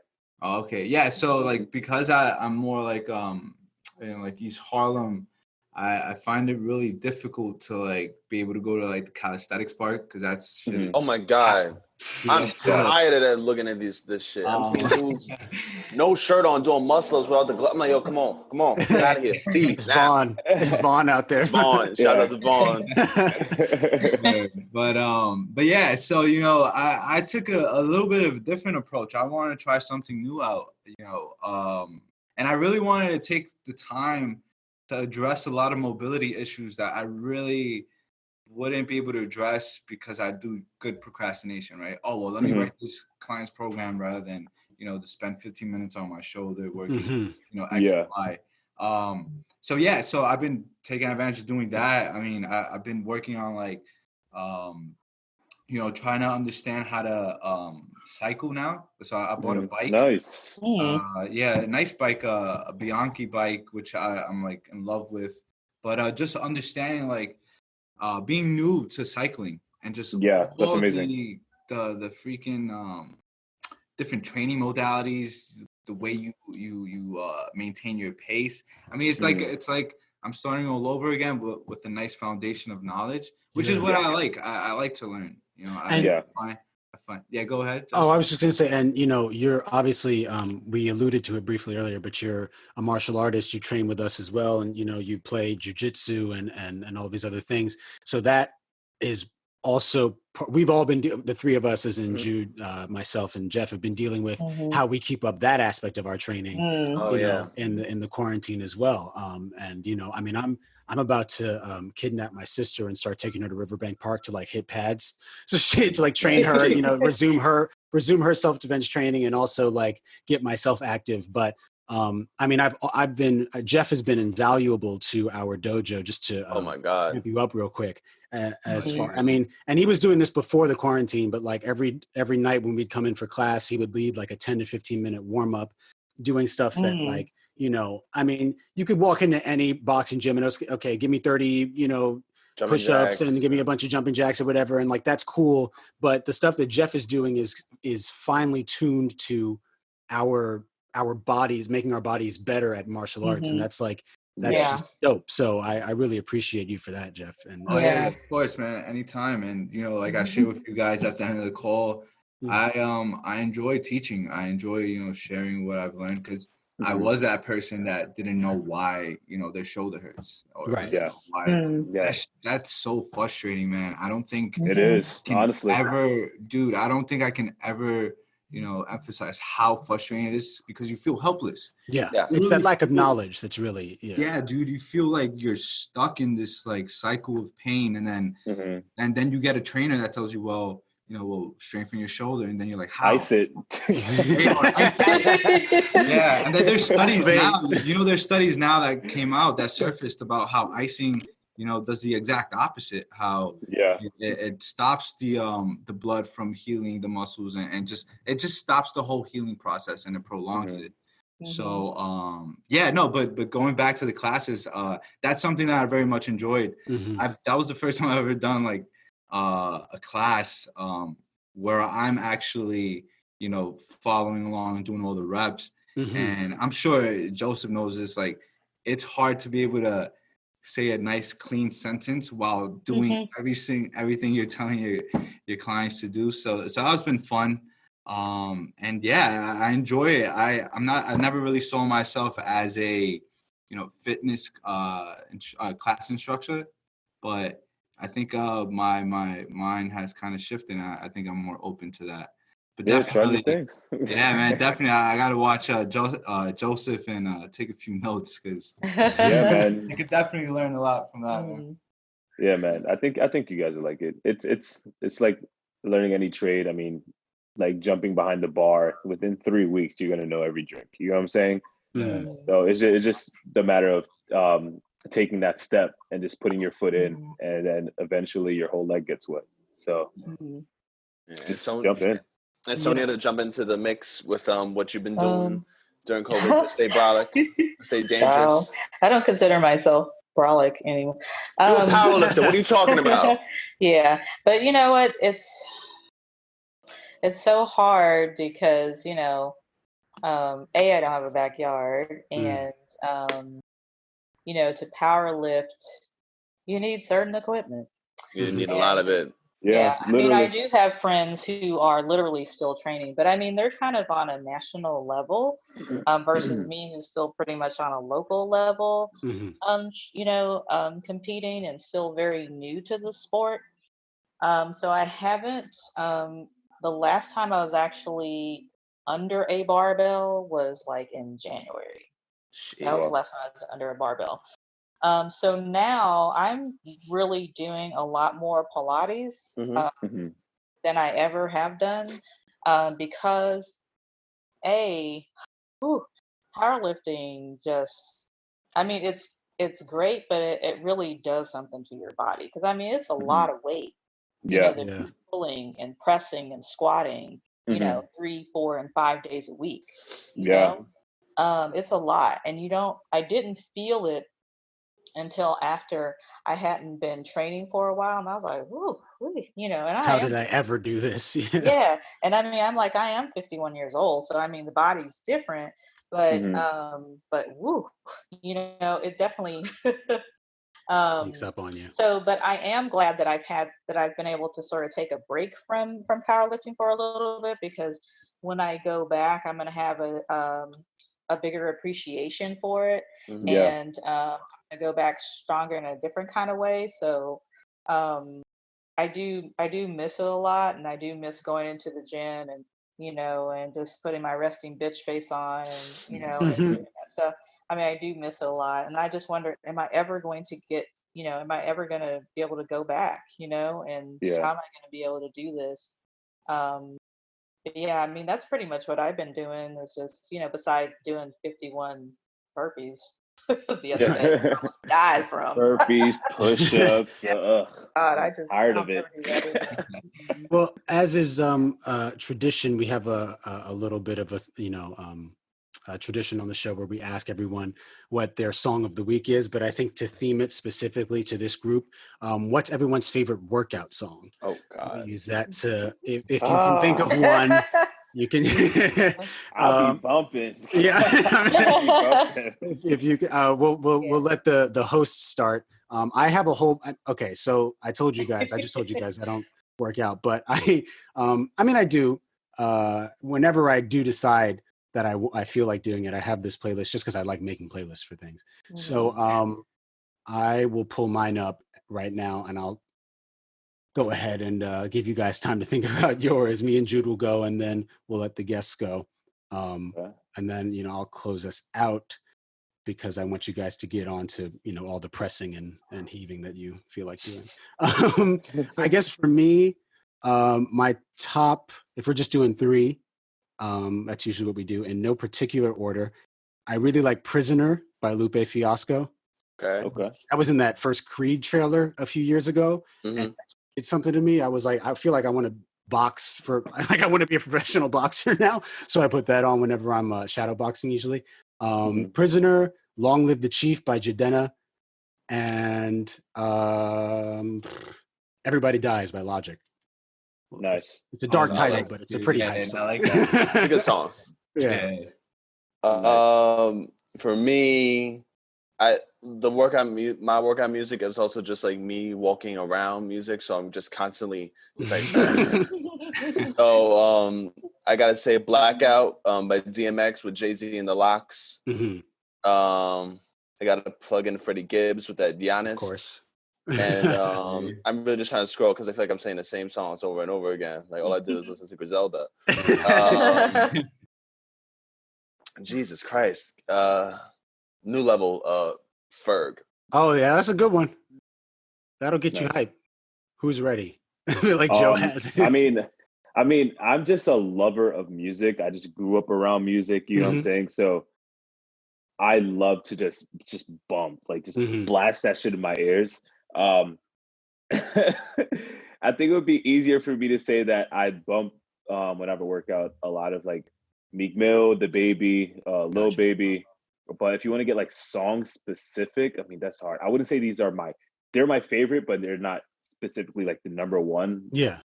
Oh, okay. Yeah. So like, because I'm more like like East Harlem, I find it really difficult to like be able to go to like the calisthenics park because that's shit. Oh my God. I'm tired of looking at this shit. I'm seeing dudes no shirt on doing muscle-ups without the glove. I'm like, yo, come on, get out of here. It's Vaughn. It's Vaughn out there. It's Vaughn. Shout out to Vaughn. But yeah, so I took a little bit of a different approach. I wanted to try something new out, and I really wanted to take the time to address a lot of mobility issues that I really wouldn't be able to address because I do good procrastination, right? Oh, well, let me write this client's program rather than, to spend 15 minutes on my shoulder working, X and Y. So I've been taking advantage of doing that. I mean, I've been working on like trying to understand how to cycle now. So I bought a bike. Nice. A nice bike, a Bianchi bike, which I'm like in love with. But just understanding like being new to cycling and just that's amazing. The freaking different training modalities, the way you maintain your pace. I mean, it's like I'm starting all over again with a nice foundation of knowledge, which is what I like. I like to learn. I find. Yeah, go ahead. Oh, I was just going to say, and you're obviously, we alluded to it briefly earlier, but you're a martial artist. You train with us as well, and you play jujitsu and all these other things. So that is also, we've all been, the three of us, as in Jude, myself, and Jeff, have been dealing with how we keep up that aspect of our training. In the quarantine as well. And I mean, I'm about to kidnap my sister and start taking her to Riverbank Park to like hit pads, so to like train her, resume her self-defense training, and also like get myself active. But I mean, Jeff has been invaluable to our dojo, just to oh my God, ramp you up real quick. I mean, and he was doing this before the quarantine, but like every night when we'd come in for class, he would lead like a 10 to 15 minute warm up, doing stuff that like, I mean, you could walk into any boxing gym and okay, give me 30, push-ups and give me a bunch of jumping jacks or whatever. And like, that's cool. But the stuff that Jeff is doing is finely tuned to our bodies, making our bodies better at martial arts. And that's just dope. So I really appreciate you for that, Jeff. And of course, man, anytime. And like I share with you guys at the end of the call, I enjoy teaching. I enjoy sharing what I've learned, because I was that person that didn't know why their shoulder hurts. Or, that's so frustrating, man. I don't think it is, honestly. Dude, I don't think I can ever emphasize how frustrating it is, because you feel helpless. Yeah. It's that lack of knowledge that's really, dude, you feel like you're stuck in this like cycle of pain, and then you get a trainer that tells you, well, strengthen your shoulder, and then you're like, how? Ice it. And then there's studies now, there's studies now that came out that surfaced about how icing does the exact opposite. How it stops the blood from healing the muscles, and it just stops the whole healing process, and it prolongs it. So but going back to the classes, that's something that I very much enjoyed. That was the first time I've ever done like a class where I'm actually following along and doing all the reps. And I'm sure Joseph knows this, like it's hard to be able to say a nice clean sentence while doing everything you're telling your clients to do. So it's been fun. And I enjoy it. I never really saw myself as a fitness class instructor, but I think my mind has kind of shifted, and I think I'm more open to that. But definitely, man, definitely, I gotta watch Joseph and take a few notes, because man, you could definitely learn a lot from that. Man. Yeah, man, I think you guys will like it. It's like learning any trade. I mean, like jumping behind the bar, within 3 weeks, you're gonna know every drink. You know what I'm saying? So it's just the matter of taking that step and just putting your foot in, and then eventually your whole leg gets wet. So just jump in. And Sonja, to jump into the mix with what you've been doing during COVID to stay brolic, stay dangerous. I don't consider myself brolic anymore. You're a powerlifter. What are you talking about? But you know what? It's so hard because I don't have a backyard, and to power lift, you need certain equipment. You need a lot of it. I mean, I do have friends who are literally still training, but I mean, they're kind of on a national level versus me, who's still pretty much on a local level, competing and still very new to the sport. So I haven't, the last time I was actually under a barbell was like in January. That was the last time I was under a barbell. So now I'm really doing a lot more Pilates than I ever have done, because powerlifting it's great, but it really does something to your body, because I mean it's a lot of weight. To pulling and pressing and squatting, you Mm-hmm. know, 3, 4, and 5 days a week. You Yeah. know, it's a lot, and I didn't feel it until after I hadn't been training for a while, and I was like, "Whoo, you know," and I How am, did I ever do this? Yeah. yeah, and I mean, I'm like, I am 51 years old, so I mean, the body's different, Mm-hmm. but woo, you know, it definitely. Sneaks um, up on you. so, but I am glad that I've been able to sort of take a break from powerlifting for a little bit, because when I go back, I'm going to have a bigger appreciation for it, Mhm. Yeah. and I go back stronger in a different kind of way. So, um, I do miss it a lot, and I do miss going into the gym and, you know, and just putting my resting bitch face on, and, you know, and Mhm. doing that stuff. I mean, I do miss it a lot, and I just wonder, am I ever going to get, you know, am I ever going to be able to go back, you know, and Yeah. how am I going to be able to do this? But yeah, I mean, that's pretty much what I've been doing, is just, you know, besides doing 51 burpees the other day, I almost died from. Burpees, push-ups. God, Tired I'll of it. never do that again. Mhm. Well, as is tradition, we have a little bit of a tradition on the show where we ask everyone what their song of the week is. But I think to theme it specifically to this group, what's everyone's favorite workout song? Oh We'll God. use that to, if you can think of one, you can. I'll be bumping. Yeah. I'll be bumping. If you we'll let the host start. I have a whole, okay, so I just told you guys I don't work out, but I mean I do, whenever I do decide that I feel like doing it, I have this playlist just because I like making playlists for things. So I will pull mine up right now, and I'll go ahead and give you guys time to think about yours. Me and Jude will go, and then we'll let the guests go. Okay. And then, I'll close us out, because I want you guys to get on to, all the pressing and heaving that you feel like doing. I guess for me, my top, if we're just doing three, that's usually what we do in no particular order. I really like Prisoner by Lupe Fiasco. Okay. Okay. I was in that first Creed trailer a few years ago, Mhm. and it's something to me. I was like, I feel like I want to box I want to be a professional boxer now. So I put that on whenever I'm shadow boxing usually. Prisoner, Long Live the Chief by Jadena, and Everybody Dies by Logic. Nice. It's a dark I title, like but it's it a pretty too. hype Yeah, song. I like that. It's a good song. Yeah. Nice. For me, my workout music is also just like me walking around music, so I'm just constantly it's like so I gotta say Blackout by DMX with Jay-Z and the Locks. Mhm. I gotta plug in Freddie Gibbs with that Giannis. Of course. And I'm really just trying to scroll because I feel like I'm saying the same songs over and over again. Like all I do is listen to Griselda. Jesus Christ. New Level, Ferg. Oh yeah, that's a good one. That'll get you Nice. hype. Who's ready? Like Joe has. I mean, I'm just a lover of music. I just grew up around music, you know what I'm saying? So I love to just bump, like just blast that shit in my ears. I think it would be easier for me to say that I bump whenever I work out a lot of like Meek Mill, The Baby, Lil Gotcha. Baby. But if you want to get like song specific, I mean that's hard. I wouldn't say they're my favorite, but they're not specifically like the number one. Yeah.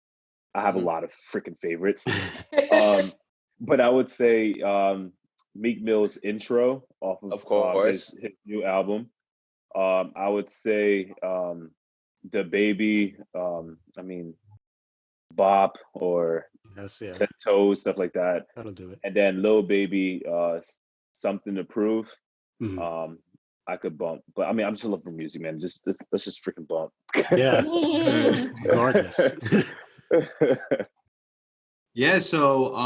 I have a lot of freaking favorites. But I would say Meek Mill's Intro off of course. his new album. I would say The Baby, I mean Bop or Yes, yeah. 10 Toes, stuff like that. That'll do it. And then Lil Baby, Something to Prove. Mhm. I could bump, but I mean, I'm just looking for music, man. Let's just freaking bump. Yeah. Regardless. Yeah, so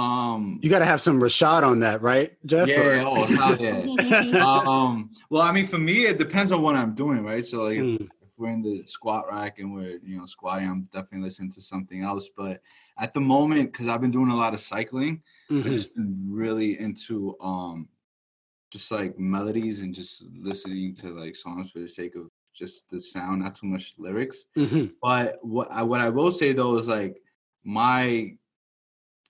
You gotta have some Rashad on that, right, Jeff? yeah, oh hell yeah. Well, I mean, for me, it depends on what I'm doing, right? So like if we're in the squat rack and we're squatting, I'm definitely listening to something else. But at the moment, because I've been doing a lot of cycling, I've just been really into just like melodies and just listening to like songs for the sake of just the sound, not too much lyrics. But what I will say though is like my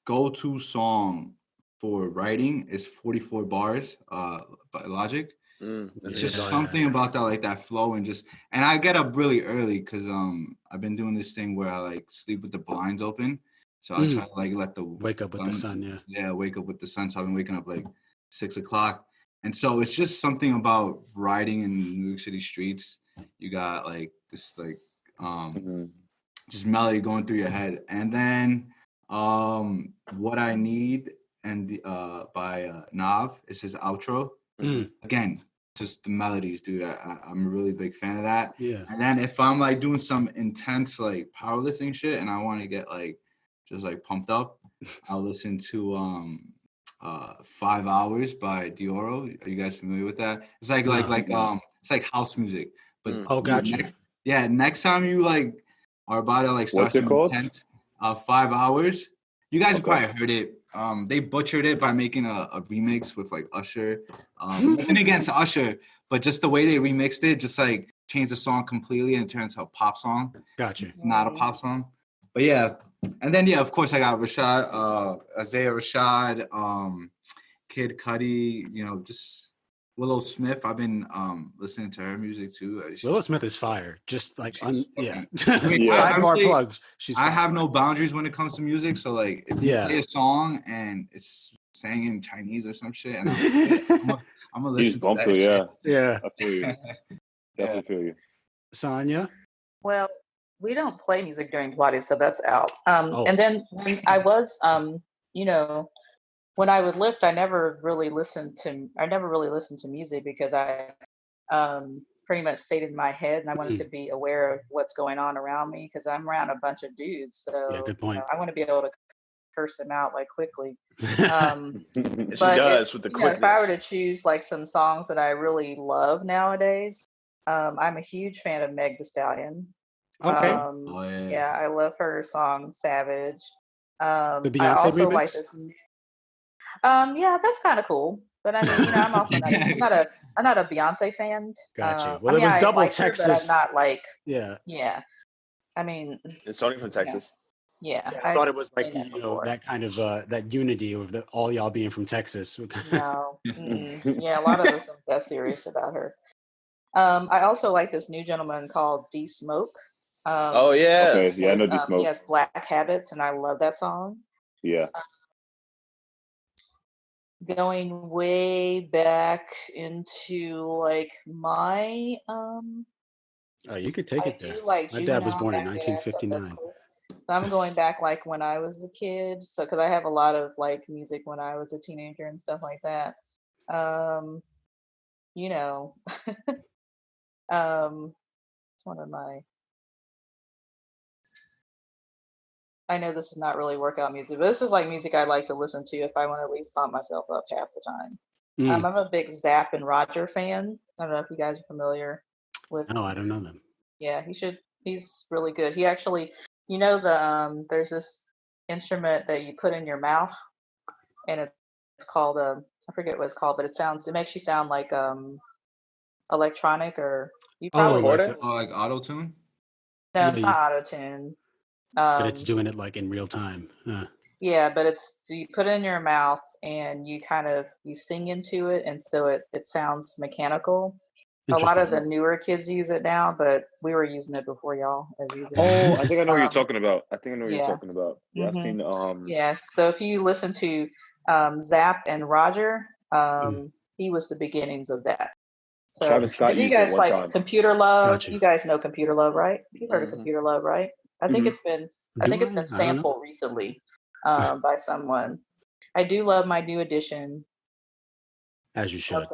go-to song for writing is 44 bars by Logic. It's just something about that, like that flow, and I get up really early because I've been doing this thing where I like sleep with the blinds open, so I try to like let the wake up with the sun. Wake up with the sun. So I've been waking up like 6 o'clock, and so it's just something about riding in New York City streets. You got like this like just melody going through your head, and then What I Need and by Nav is his outro. Again, just the melodies, dude. I'm a really big fan of that. Yeah. And then if I'm like doing some intense like powerlifting shit and I want to get like just like pumped up, I'll listen to 5 Hours by Dioro. Are you guys familiar with that? It's like it's like house music. But gotcha. Next time you like are about to like start What's it some called? intense 5 Hours. You guys probably heard it. They butchered it by making a remix with like Usher. Nothing against Usher, but just the way they remixed it, just like changed the song completely and turned into a pop song. Gotcha. Not a pop song. But yeah. And then of course I got Isaiah Rashad, Kid Cudi, just Willow Smith. I've been listening to her music too. Willow Smith is fire. Just like yeah. Sidebar plug. I have no boundaries when it comes to music. So like if you play a song and it's sang in Chinese or some shit, and I'm gonna listen to that shit. Yeah. I feel you. Definitely feel you. Sonja? Well, we don't play music during Pilates, so that's out. And then when I was, when I would lift, I never really listened to music because I pretty much stayed in my head and I wanted to be aware of what's going on around me because I'm around a bunch of dudes. So good point. I want to be able to curse them out like quickly. She does with the quickness. If I were to choose like some songs that I really love nowadays, I'm a huge fan of Meg Thee Stallion. Okay. Yeah, I love her song Savage. The Beyonce I also remix? like this. Yeah, that's kind of cool. But I mean, I'm also I'm not a Beyonce fan. Gotcha. Well, it was double Texas. Her, but I'm not like. Yeah. Yeah. I mean. It's Sony from Texas. Yeah. I thought it was like that kind of that unity of all y'all being from Texas. No. Yeah, a lot of us aren't that serious about her. I also like this new gentleman called D Smoke. Okay. Yeah, I know D Smoke. He has Black Habits, and I love that song. Yeah. Going way back into like my you could take it there. Like my dad was born in 1959. Cool. So I'm going back like when I was a kid. So because I have a lot of like music when I was a teenager and stuff like that. One of my. I know this is not really workout music, but this is like music I like to listen to if I want to at least pump myself up half the time. I'm a big Zapp and Roger fan. I don't know if you guys are familiar with. No, I don't know them. Yeah, he's really good. He actually, there's this instrument that you put in your mouth, and it's called I forget what it's called, but it makes you sound like electronic or you probably like auto tune. No, it's not auto tune. But it's doing it like in real time. Yeah, but you put it in your mouth and you sing into it, and so it sounds mechanical. A lot of the newer kids use it now, but we were using it before y'all. I think I know what you're talking about. Yeah, I've seen. Yeah, so if you listen to Zapp and Roger, he was the beginnings of that. So Travis Scott you used guys it one like time. Computer Love. Gotcha. You guys know Computer Love, right? You've heard of Computer Love, right? I think it's been sampled recently by someone. I do love my New Edition. As you should.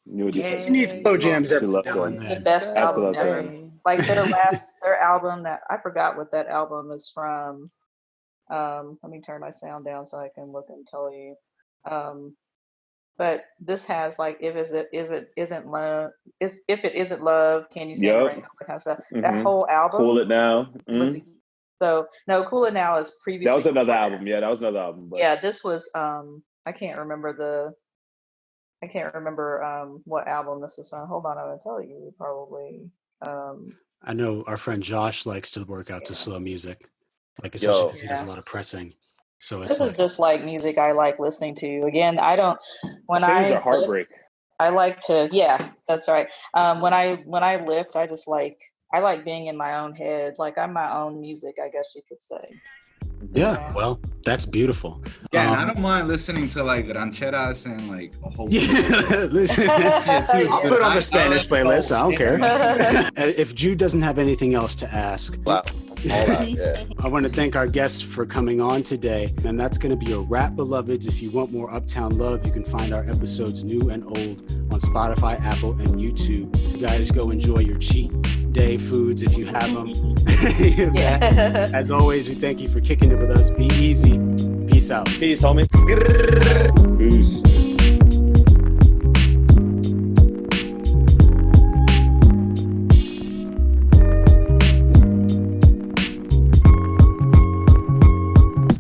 New Edition. You need slow jams every now and The then. best album ever. Them. Like their album that I forgot what that album is from. Let me turn my sound down so I can look and tell you. But this has like if it isn't love, can you stand right now? That kind of stuff. That whole album. Cool It Now. So no, Cool It Now is previously. That was another album. Yeah, that was another album. But. Yeah, this was I can't remember what album this is on. Hold on, I'm gonna tell you probably. I know our friend Josh likes to work out to slow music. like especially Yo. because he does a lot of pressing. So it's This like, is just like music I like listening to. Again, I don't when Things I are heartbreak. I like to, yeah, that's right. When I lift, I just like I like being in my own head. Like I'm my own music, I guess you could say. yeah, well, that's beautiful. Yeah, and I don't mind listening to like rancheras and like a whole. Yeah, listen, I'll put on the Spanish playlist. I don't care. Yeah. If Jude doesn't have anything else to ask, Wow. All that, yeah. I want to thank our guests for coming on today. And that's going to be a wrap, beloveds. If you want more Uptown Love, you can find our episodes new and old on Spotify, Apple, and YouTube. You guys go enjoy your cheat day foods if you have them. Yeah. As always, we thank you for kicking it with us. Be easy. Peace out. Peace, homie. Peace.